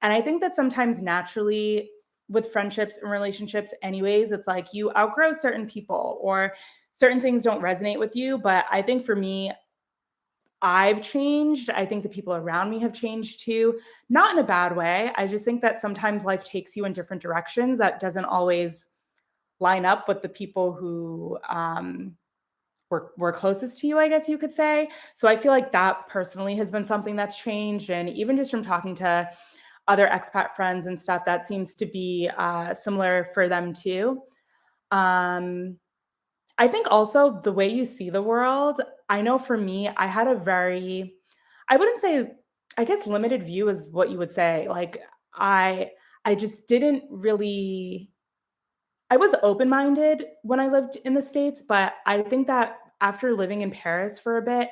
And I think that sometimes naturally with friendships and relationships, anyways, it's like you outgrow certain people or certain things don't resonate with you. But I think for me, I've changed. I think the people around me have changed too, not in a bad way. I just think that sometimes life takes you in different directions that doesn't always line up with the people who were closest to you, I guess you could say. So I feel like that personally has been something that's changed. And even just from talking to other expat friends and stuff, that seems to be similar for them too. Um, I think also the way you see the world, I know for me, I had a very, I wouldn't say, I guess limited view is what you would say. Like I, I just didn't really, I was open-minded when I lived in the States, but I think that after living in Paris for a bit,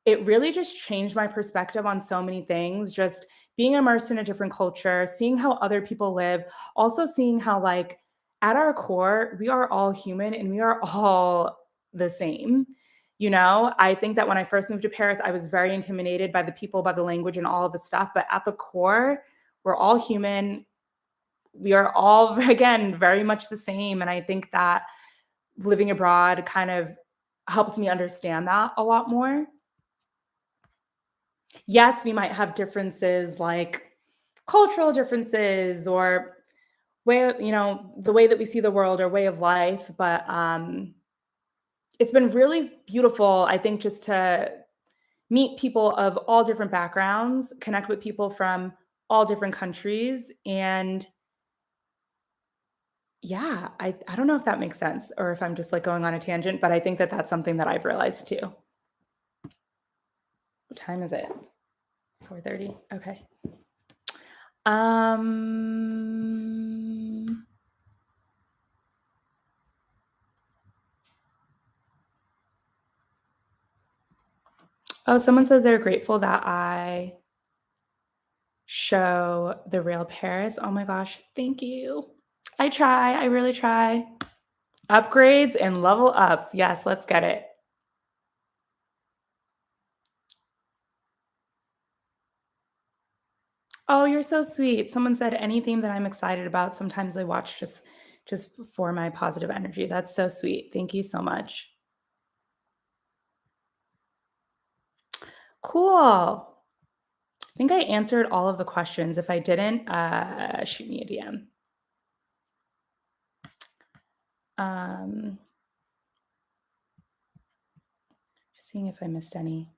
it really just changed my perspective on so many things, just being immersed in a different culture, seeing how other people live, also seeing how, like, at our core, we are all human and we are all the same. You know, I think that when I first moved to Paris, I was very intimidated by the people, by the language, and all of the stuff. But at the core, we're all human. We are all, again, very much the same. And I think that living abroad kind of helped me understand that a lot more. Yes, we might have differences like cultural differences or way, the way that we see the world or way of life, but it's been really beautiful, I think, just to meet people of all different backgrounds, connect with people from all different countries, and yeah, I don't know if that makes sense or if I'm just, like, going on a tangent, but I think that that's something that I've realized too. What time is it? 4:30? Okay. Um oh, someone said they're grateful that I show the real Paris. Oh my gosh, thank you. I try, I really try. Upgrades and level ups. Yes, let's get it. Oh, you're so sweet. Someone said anything that I'm excited about, sometimes I watch just for my positive energy. That's so sweet. Thank you so much. Cool. I think I answered all of the questions. If I didn't, shoot me a DM. Um, just seeing if I missed any.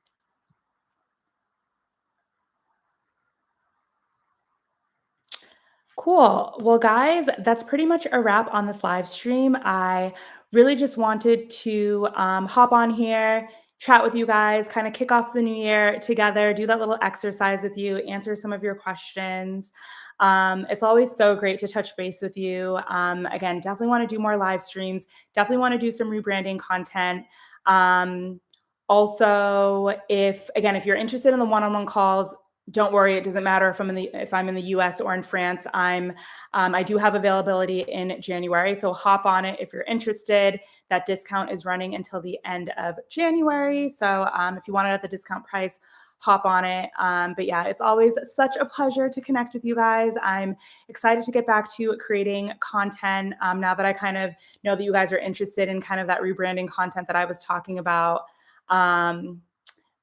Cool. Well, guys, that's pretty much a wrap on this live stream. I really just wanted to hop on here, chat with you guys, kind of kick off the new year together, do that little exercise with you, answer some of your questions. It's always so great to touch base with you. Again, definitely want to do more live streams, definitely want to do some rebranding content. Um, Also, if you're interested in the one-on-one calls, don't worry, it doesn't matter if I'm in the US or in France. I do have availability in January, so hop on it if you're interested. That discount is running until the end of January. So if you want it at the discount price, hop on it. But yeah, it's always such a pleasure to connect with you guys. I'm excited to get back to creating content now that I kind of know that you guys are interested in kind of that rebranding content that I was talking about. Um,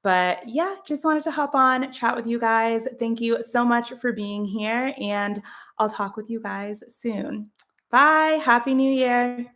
but yeah, just wanted to hop on, chat with you guys. Thank you so much for being here, and I'll talk with you guys soon. Bye. Happy New Year.